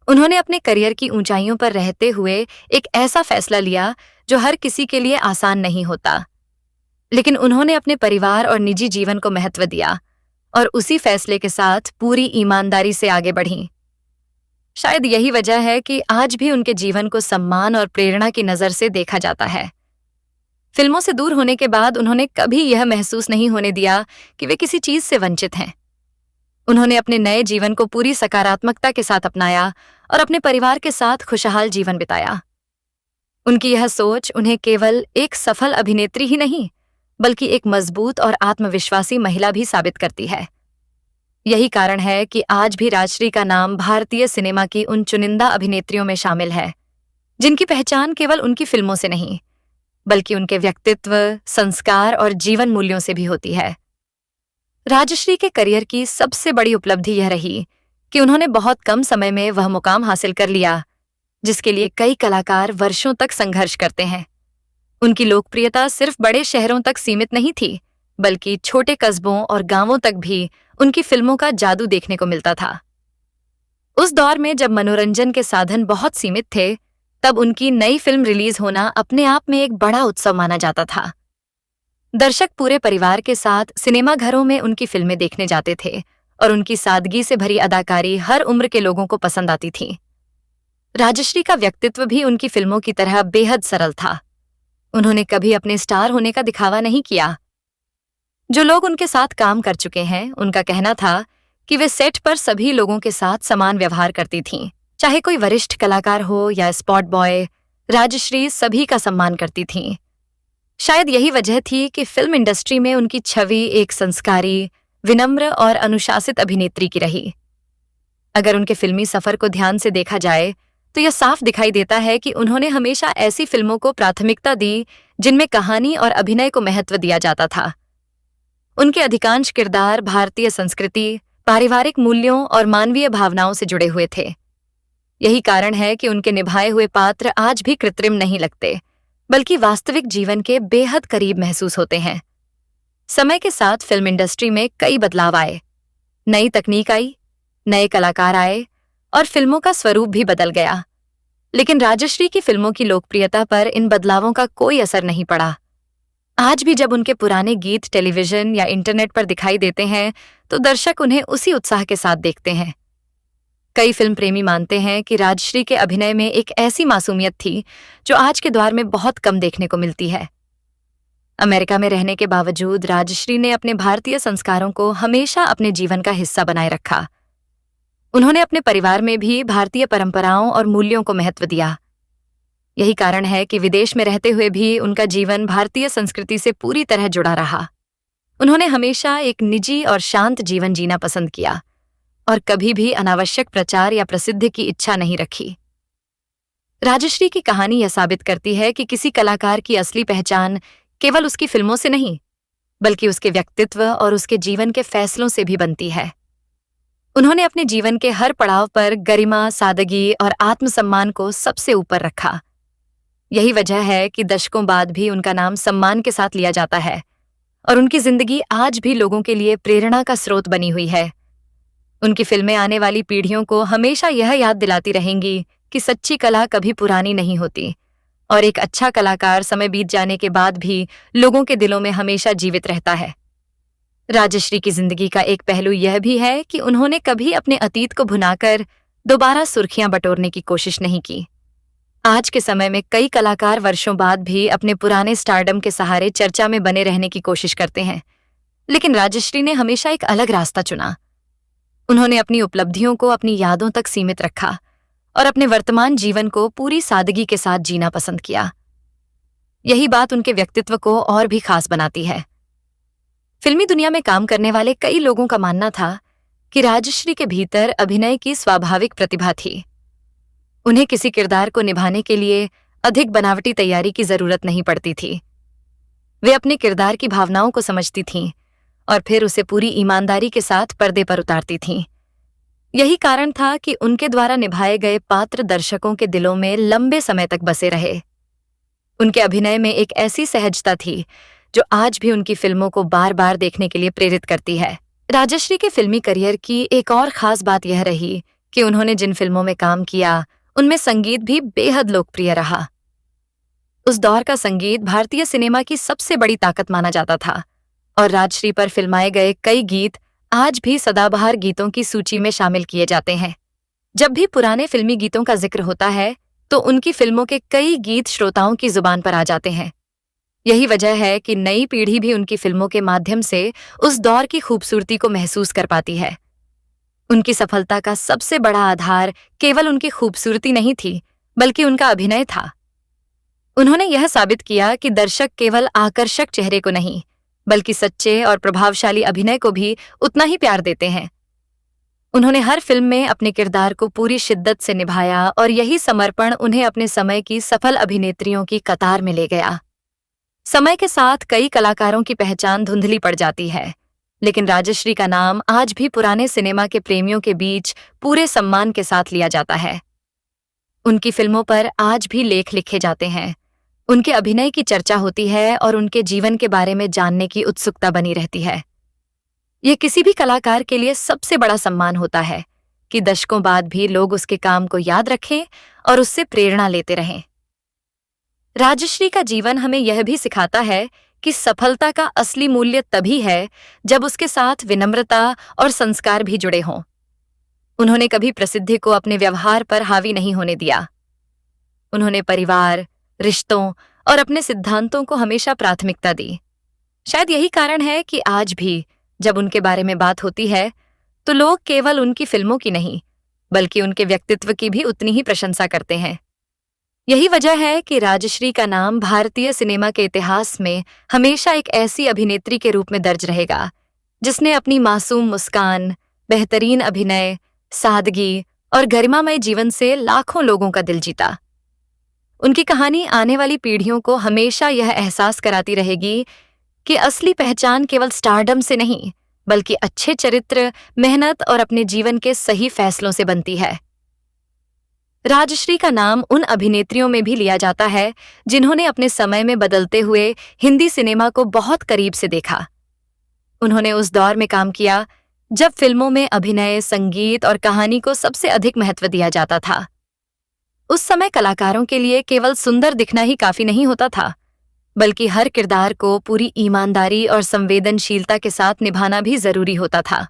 उन्होंने अपने करियर की ऊंचाइयों पर रहते हुए एक ऐसा फैसला लिया जो हर किसी के लिए आसान नहीं होता, लेकिन उन्होंने अपने परिवार और निजी जीवन को महत्व दिया और उसी फैसले के साथ पूरी ईमानदारी से आगे बढ़ीं। शायद यही वजह है कि आज भी उनके जीवन को सम्मान और प्रेरणा की नजर से देखा जाता है। फिल्मों से दूर होने के बाद उन्होंने कभी यह महसूस नहीं होने दिया कि वे किसी चीज से वंचित हैं। उन्होंने अपने नए जीवन को पूरी सकारात्मकता के साथ अपनाया और अपने परिवार के साथ खुशहाल जीवन बिताया। उनकी यह सोच उन्हें केवल एक सफल अभिनेत्री ही नहीं, बल्कि एक मजबूत और आत्मविश्वासी महिला भी साबित करती है। यही कारण है कि आज भी राजश्री का नाम भारतीय सिनेमा की उन चुनिंदा अभिनेत्रियों में शामिल है जिनकी पहचान केवल उनकी फिल्मों से नहीं, बल्कि उनके व्यक्तित्व, संस्कार और जीवन मूल्यों से भी होती है। राजश्री के करियर की सबसे बड़ी उपलब्धि यह रही कि उन्होंने बहुत कम समय में वह मुकाम हासिल कर लिया जिसके लिए कई कलाकार वर्षों तक संघर्ष करते हैं। उनकी लोकप्रियता सिर्फ बड़े शहरों तक सीमित नहीं थी, बल्कि छोटे कस्बों और गांवों तक भी उनकी फिल्मों का जादू देखने को मिलता था। उस दौर में जब मनोरंजन के साधन बहुत सीमित थे, तब उनकी नई फिल्म रिलीज होना अपने आप में एक बड़ा उत्सव माना जाता था। दर्शक पूरे परिवार के साथ सिनेमाघरों में उनकी फिल्में देखने जाते थे और उनकी सादगी से भरी अदाकारी हर उम्र के लोगों को पसंद आती थी। राजश्री का व्यक्तित्व भी उनकी फिल्मों की तरह बेहद सरल था। उन्होंने कभी अपने स्टार होने का दिखावा नहीं किया। जो लोग उनके साथ काम कर चुके हैं, उनका कहना था कि वे सेट पर सभी लोगों के साथ समान व्यवहार करती थीं। चाहे कोई वरिष्ठ कलाकार हो या स्पॉट बॉय, राजश्री सभी का सम्मान करती थीं। शायद यही वजह थी कि फिल्म इंडस्ट्री में उनकी छवि एक संस्कारी, विनम्र और अनुशासित अभिनेत्री की रही। अगर उनके फिल्मी सफर को ध्यान से देखा जाए तो यह साफ दिखाई देता है कि उन्होंने हमेशा ऐसी फिल्मों को प्राथमिकता दी जिनमें कहानी और अभिनय को महत्व दिया जाता था। उनके अधिकांश किरदार भारतीय संस्कृति, पारिवारिक मूल्यों और मानवीय भावनाओं से जुड़े हुए थे। यही कारण है कि उनके निभाए हुए पात्र आज भी कृत्रिम नहीं लगते, बल्कि वास्तविक जीवन के बेहद करीब महसूस होते हैं। समय के साथ फिल्म इंडस्ट्री में कई बदलाव आए, नई तकनीक आई, नए कलाकार आए और फिल्मों का स्वरूप भी बदल गया। लेकिन राजश्री की फिल्मों की लोकप्रियता पर इन बदलावों का कोई असर नहीं पड़ा। आज भी जब उनके पुराने गीत टेलीविजन या इंटरनेट पर दिखाई देते हैं तो दर्शक उन्हें उसी उत्साह के साथ देखते हैं। कई फिल्म प्रेमी मानते हैं कि राजश्री के अभिनय में एक ऐसी मासूमियत थी जो आज के दौर में बहुत कम देखने को मिलती है। अमेरिका में रहने के बावजूद राजश्री ने अपने भारतीय संस्कारों को हमेशा अपने जीवन का हिस्सा बनाए रखा। उन्होंने अपने परिवार में भी भारतीय परंपराओं और मूल्यों को महत्व दिया। यही कारण है कि विदेश में रहते हुए भी उनका जीवन भारतीय संस्कृति से पूरी तरह जुड़ा रहा। उन्होंने हमेशा एक निजी और शांत जीवन जीना पसंद किया और कभी भी अनावश्यक प्रचार या प्रसिद्धि की इच्छा नहीं रखी। राजश्री की कहानी यह साबित करती है कि किसी कलाकार की असली पहचान केवल उसकी फिल्मों से नहीं, बल्कि उसके व्यक्तित्व और उसके जीवन के फैसलों से भी बनती है। उन्होंने अपने जीवन के हर पड़ाव पर गरिमा, सादगी और आत्मसम्मान को सबसे ऊपर रखा। यही वजह है कि दशकों बाद भी उनका नाम सम्मान के साथ लिया जाता है और उनकी जिंदगी आज भी लोगों के लिए प्रेरणा का स्रोत बनी हुई है। उनकी फिल्में आने वाली पीढ़ियों को हमेशा यह याद दिलाती रहेंगी कि सच्ची कला कभी पुरानी नहीं होती और एक अच्छा कलाकार समय बीत जाने के बाद भी लोगों के दिलों में हमेशा जीवित रहता है। राजश्री की जिंदगी का एक पहलू यह भी है कि उन्होंने कभी अपने अतीत को भुनाकर दोबारा सुर्खियां बटोरने की कोशिश नहीं की। आज के समय में कई कलाकार वर्षों बाद भी अपने पुराने स्टारडम के सहारे चर्चा में बने रहने की कोशिश करते हैं, लेकिन राजश्री ने हमेशा एक अलग रास्ता चुना। उन्होंने अपनी उपलब्धियों को अपनी यादों तक सीमित रखा और अपने वर्तमान जीवन को पूरी सादगी के साथ जीना पसंद किया। यही बात उनके व्यक्तित्व को और भी खास बनाती है। फिल्मी दुनिया में काम करने वाले कई लोगों का मानना था कि राजश्री के भीतर अभिनय की स्वाभाविक प्रतिभा थी। उन्हें किसी किरदार को निभाने के लिए अधिक बनावटी तैयारी की जरूरत नहीं पड़ती थी। वे अपने किरदार की भावनाओं को समझती थीं और फिर उसे पूरी ईमानदारी के साथ पर्दे पर उतारती थीं। यही कारण था कि उनके द्वारा निभाए गए पात्र दर्शकों के दिलों में लंबे समय तक बसे रहे। उनके अभिनय में एक ऐसी सहजता थी जो आज भी उनकी फिल्मों को बार बार देखने के लिए प्रेरित करती है। राजश्री के फिल्मी करियर की एक और खास बात यह रही कि उन्होंने जिन फिल्मों में काम किया उनमें संगीत भी बेहद लोकप्रिय रहा। उस दौर का संगीत भारतीय सिनेमा की सबसे बड़ी ताकत माना जाता था और राजश्री पर फिल्माए गए कई गीत आज भी सदाबहार गीतों की सूची में शामिल किए जाते हैं। जब भी पुराने फिल्मी गीतों का जिक्र होता है तो उनकी फिल्मों के कई गीत श्रोताओं की जुबान पर आ जाते हैं। यही वजह है कि नई पीढ़ी भी उनकी फिल्मों के माध्यम से उस दौर की खूबसूरती को महसूस कर पाती है। उनकी सफलता का सबसे बड़ा आधार केवल उनकी खूबसूरती नहीं थी, बल्कि उनका अभिनय था। उन्होंने यह साबित किया कि दर्शक केवल आकर्षक चेहरे को नहीं, बल्कि सच्चे और प्रभावशाली अभिनय को भी उतना ही प्यार देते हैं। उन्होंने हर फिल्म में अपने किरदार को पूरी शिद्दत से निभाया और यही समर्पण उन्हें अपने समय की सफल अभिनेत्रियों की कतार में ले गया। समय के साथ कई कलाकारों की पहचान धुंधली पड़ जाती है, लेकिन राजश्री का नाम आज भी पुराने सिनेमा के प्रेमियों के बीच पूरे सम्मान के साथ लिया जाता है। उनकी फिल्मों पर आज भी लेख लिखे जाते हैं, उनके अभिनय की चर्चा होती है और उनके जीवन के बारे में जानने की उत्सुकता बनी रहती है। यह किसी भी कलाकार के लिए सबसे बड़ा सम्मान होता है कि दशकों बाद भी लोग उसके काम को याद रखें और उससे प्रेरणा लेते रहें। राजश्री का जीवन हमें यह भी सिखाता है कि सफलता का असली मूल्य तभी है जब उसके साथ विनम्रता और संस्कार भी जुड़े हों। उन्होंने कभी प्रसिद्धि को अपने व्यवहार पर हावी नहीं होने दिया। उन्होंने परिवार, रिश्तों और अपने सिद्धांतों को हमेशा प्राथमिकता दी। शायद यही कारण है कि आज भी जब उनके बारे में बात होती है तो लोग केवल उनकी फिल्मों की नहीं, बल्कि उनके व्यक्तित्व की भी उतनी ही प्रशंसा करते हैं। यही वजह है कि राजश्री का नाम भारतीय सिनेमा के इतिहास में हमेशा एक ऐसी अभिनेत्री के रूप में दर्ज रहेगा जिसने अपनी मासूम मुस्कान, बेहतरीन अभिनय, सादगी और गरिमामय जीवन से लाखों लोगों का दिल जीता। उनकी कहानी आने वाली पीढ़ियों को हमेशा यह एहसास कराती रहेगी कि असली पहचान केवल स्टारडम से नहीं, बल्कि अच्छे चरित्र, मेहनत और अपने जीवन के सही फैसलों से बनती है। राजश्री का नाम उन अभिनेत्रियों में भी लिया जाता है जिन्होंने अपने समय में बदलते हुए हिंदी सिनेमा को बहुत करीब से देखा। उन्होंने उस दौर में काम किया जब फिल्मों में अभिनय, संगीत और कहानी को सबसे अधिक महत्व दिया जाता था। उस समय कलाकारों के लिए केवल सुंदर दिखना ही काफी नहीं होता था, बल्कि हर किरदार को पूरी ईमानदारी और संवेदनशीलता के साथ निभाना भी जरूरी होता था।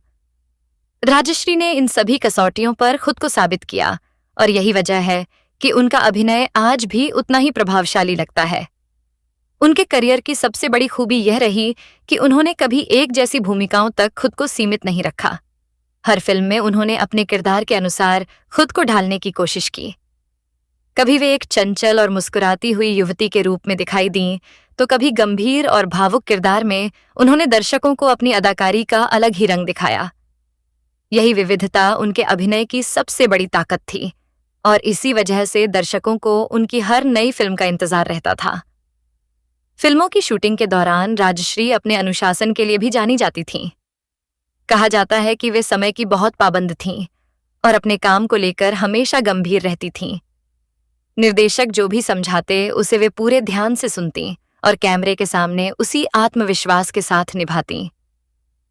राजश्री ने इन सभी कसौटियों पर खुद को साबित किया और यही वजह है कि उनका अभिनय आज भी उतना ही प्रभावशाली लगता है। उनके करियर की सबसे बड़ी खूबी यह रही कि उन्होंने कभी एक जैसी भूमिकाओं तक खुद को सीमित नहीं रखा। हर फिल्म में उन्होंने अपने किरदार के अनुसार खुद को ढालने की कोशिश की। कभी वे एक चंचल और मुस्कुराती हुई युवती के रूप में दिखाई दीं, तो कभी गंभीर और भावुक किरदार में उन्होंने दर्शकों को अपनी अदाकारी का अलग ही रंग दिखाया। यही विविधता उनके अभिनय की सबसे बड़ी ताकत थी और इसी वजह से दर्शकों को उनकी हर नई फिल्म का इंतजार रहता था। फिल्मों की शूटिंग के दौरान राजश्री अपने अनुशासन के लिए भी जानी जाती थीं। कहा जाता है कि वे समय की बहुत पाबंद थीं और अपने काम को लेकर हमेशा गंभीर रहती थीं। निर्देशक जो भी समझाते उसे वे पूरे ध्यान से सुनती और कैमरे के सामने उसी आत्मविश्वास के साथ निभाती।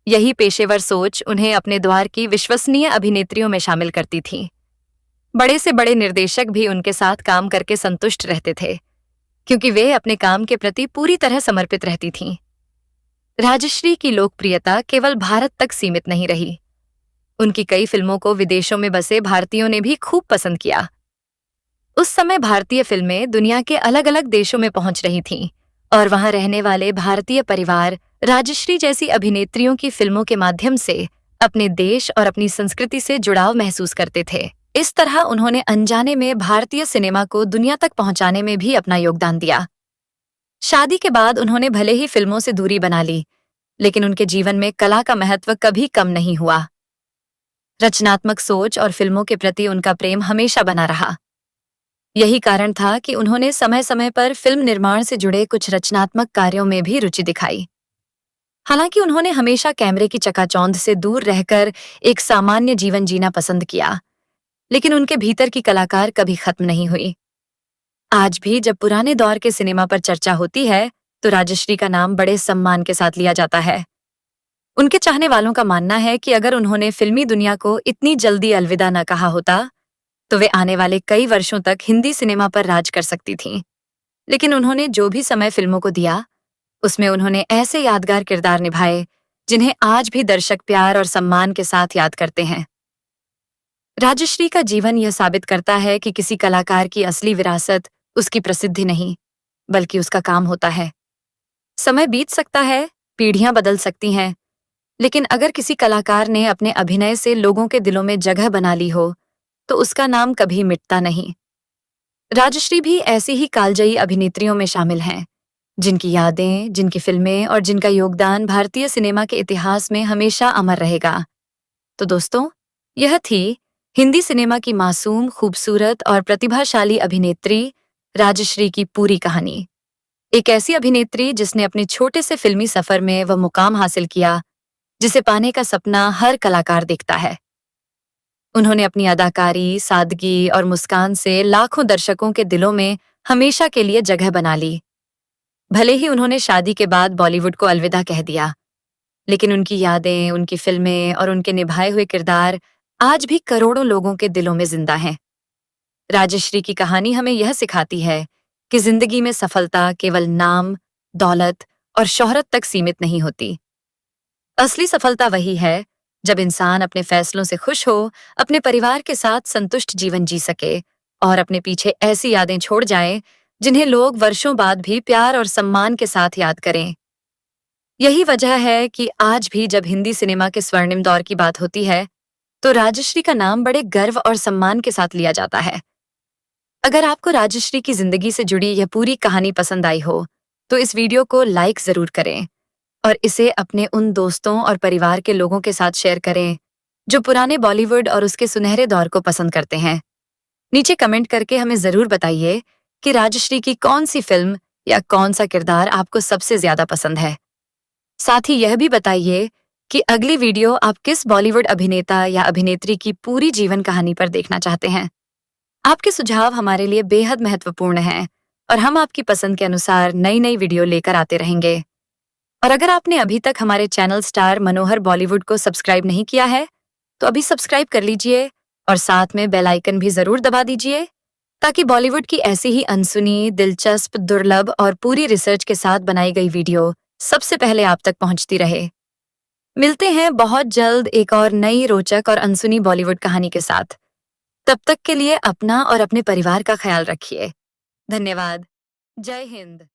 यही पेशेवर सोच उन्हें अपने द्वार की विश्वसनीय अभिनेत्रियों में शामिल करती थी। बड़े से बड़े निर्देशक भी उनके साथ काम करके संतुष्ट रहते थे, क्योंकि वे अपने काम के प्रति पूरी तरह समर्पित रहती थीं। राजश्री की लोकप्रियता केवल भारत तक सीमित नहीं रही। उनकी कई फिल्मों को विदेशों में बसे भारतीयों ने भी खूब पसंद किया। उस समय भारतीय फिल्में दुनिया के अलग अलग देशों में पहुंच रही थीं और वहां रहने वाले भारतीय परिवार राजश्री जैसी अभिनेत्रियों की फिल्मों के माध्यम से अपने देश और अपनी संस्कृति से जुड़ाव महसूस करते थे। इस तरह उन्होंने अनजाने में भारतीय सिनेमा को दुनिया तक पहुंचाने में भी अपना योगदान दिया। शादी के बाद उन्होंने भले ही फिल्मों से दूरी बना ली, लेकिन उनके जीवन में कला का महत्व कभी कम नहीं हुआ। रचनात्मक सोच और फिल्मों के प्रति उनका प्रेम हमेशा बना रहा। यही कारण था कि उन्होंने समय समय पर फिल्म निर्माण से जुड़े कुछ रचनात्मक कार्यों में भी रुचि दिखाई। हालांकि उन्होंने हमेशा कैमरे की चकाचौंध से दूर रहकर एक सामान्य जीवन जीना पसंद किया, लेकिन उनके भीतर की कलाकार कभी खत्म नहीं हुई। आज भी जब पुराने दौर के सिनेमा पर चर्चा होती है, तो राजश्री का नाम बड़े सम्मान के साथ लिया जाता है। उनके चाहने वालों का मानना है कि अगर उन्होंने फिल्मी दुनिया को इतनी जल्दी अलविदा न कहा होता, तो वे आने वाले कई वर्षों तक हिंदी सिनेमा पर राज कर सकती थीं। लेकिन उन्होंने जो भी समय फिल्मों को दिया, उसमें उन्होंने ऐसे यादगार किरदार निभाए जिन्हें आज भी दर्शक प्यार और सम्मान के साथ याद करते हैं। राजश्री का जीवन यह साबित करता है कि किसी कलाकार की असली विरासत उसकी प्रसिद्धि नहीं, बल्कि उसका काम होता है। समय बीत सकता है, पीढ़ियां बदल सकती हैं, लेकिन अगर किसी कलाकार ने अपने अभिनय से लोगों के दिलों में जगह बना ली हो, तो उसका नाम कभी मिटता नहीं। राजश्री भी ऐसी ही कालजयी अभिनेत्रियों में शामिल हैं, जिनकी यादें, जिनकी फिल्में और जिनका योगदान भारतीय सिनेमा के इतिहास में हमेशा अमर रहेगा। तो दोस्तों, यह थी हिंदी सिनेमा की मासूम, खूबसूरत और प्रतिभाशाली अभिनेत्री राजश्री की पूरी कहानी। एक ऐसी अभिनेत्री जिसने अपने छोटे से फिल्मी सफर में वह मुकाम हासिल किया जिसे पाने का सपना हर कलाकार देखता है। उन्होंने अपनी अदाकारी, सादगी और मुस्कान से लाखों दर्शकों के दिलों में हमेशा के लिए जगह बना ली। भले ही उन्होंने शादी के बाद बॉलीवुड को अलविदा कह दिया, लेकिन उनकी यादें, उनकी फिल्में और उनके निभाए हुए किरदार आज भी करोड़ों लोगों के दिलों में जिंदा हैं। राजश्री की कहानी हमें यह सिखाती है कि जिंदगी में सफलता केवल नाम, दौलत और शोहरत तक सीमित नहीं होती। असली सफलता वही है जब इंसान अपने फैसलों से खुश हो, अपने परिवार के साथ संतुष्ट जीवन जी सके और अपने पीछे ऐसी यादें छोड़ जाए जिन्हें लोग वर्षों बाद भी प्यार और सम्मान के साथ याद करें। यही वजह है कि आज भी जब हिंदी सिनेमा के स्वर्णिम दौर की बात होती है, तो राजश्री का नाम बड़े गर्व और सम्मान के साथ लिया जाता है। अगर आपको राजश्री की जिंदगी से जुड़ी यह पूरी कहानी पसंद आई हो, तो इस वीडियो को लाइक जरूर करें और इसे अपने उन दोस्तों और परिवार के लोगों के साथ शेयर करें जो पुराने बॉलीवुड और उसके सुनहरे दौर को पसंद करते हैं। नीचे कमेंट करके हमें जरूर बताइए कि राजश्री की कौन सी फिल्म या कौन सा किरदार आपको सबसे ज्यादा पसंद है। साथ ही यह भी बताइए कि अगली वीडियो आप किस बॉलीवुड अभिनेता या अभिनेत्री की पूरी जीवन कहानी पर देखना चाहते हैं। आपके सुझाव हमारे लिए बेहद महत्वपूर्ण हैं और हम आपकी पसंद के अनुसार नई नई वीडियो लेकर आते रहेंगे। और अगर आपने अभी तक हमारे चैनल स्टार मनोहर बॉलीवुड को सब्सक्राइब नहीं किया है तो अभी सब्सक्राइब कर लीजिए और साथ में बेल आइकन भी जरूर दबा दीजिए ताकि बॉलीवुड की ऐसी ही अनसुनी, दिलचस्प, दुर्लभ और पूरी रिसर्च के साथ बनाई गई वीडियो सबसे पहले आप तक पहुंचती रहे। मिलते हैं बहुत जल्द एक और नई रोचक और अनसुनी बॉलीवुड कहानी के साथ। तब तक के लिए अपना और अपने परिवार का ख्याल रखिए। धन्यवाद। जय हिंद।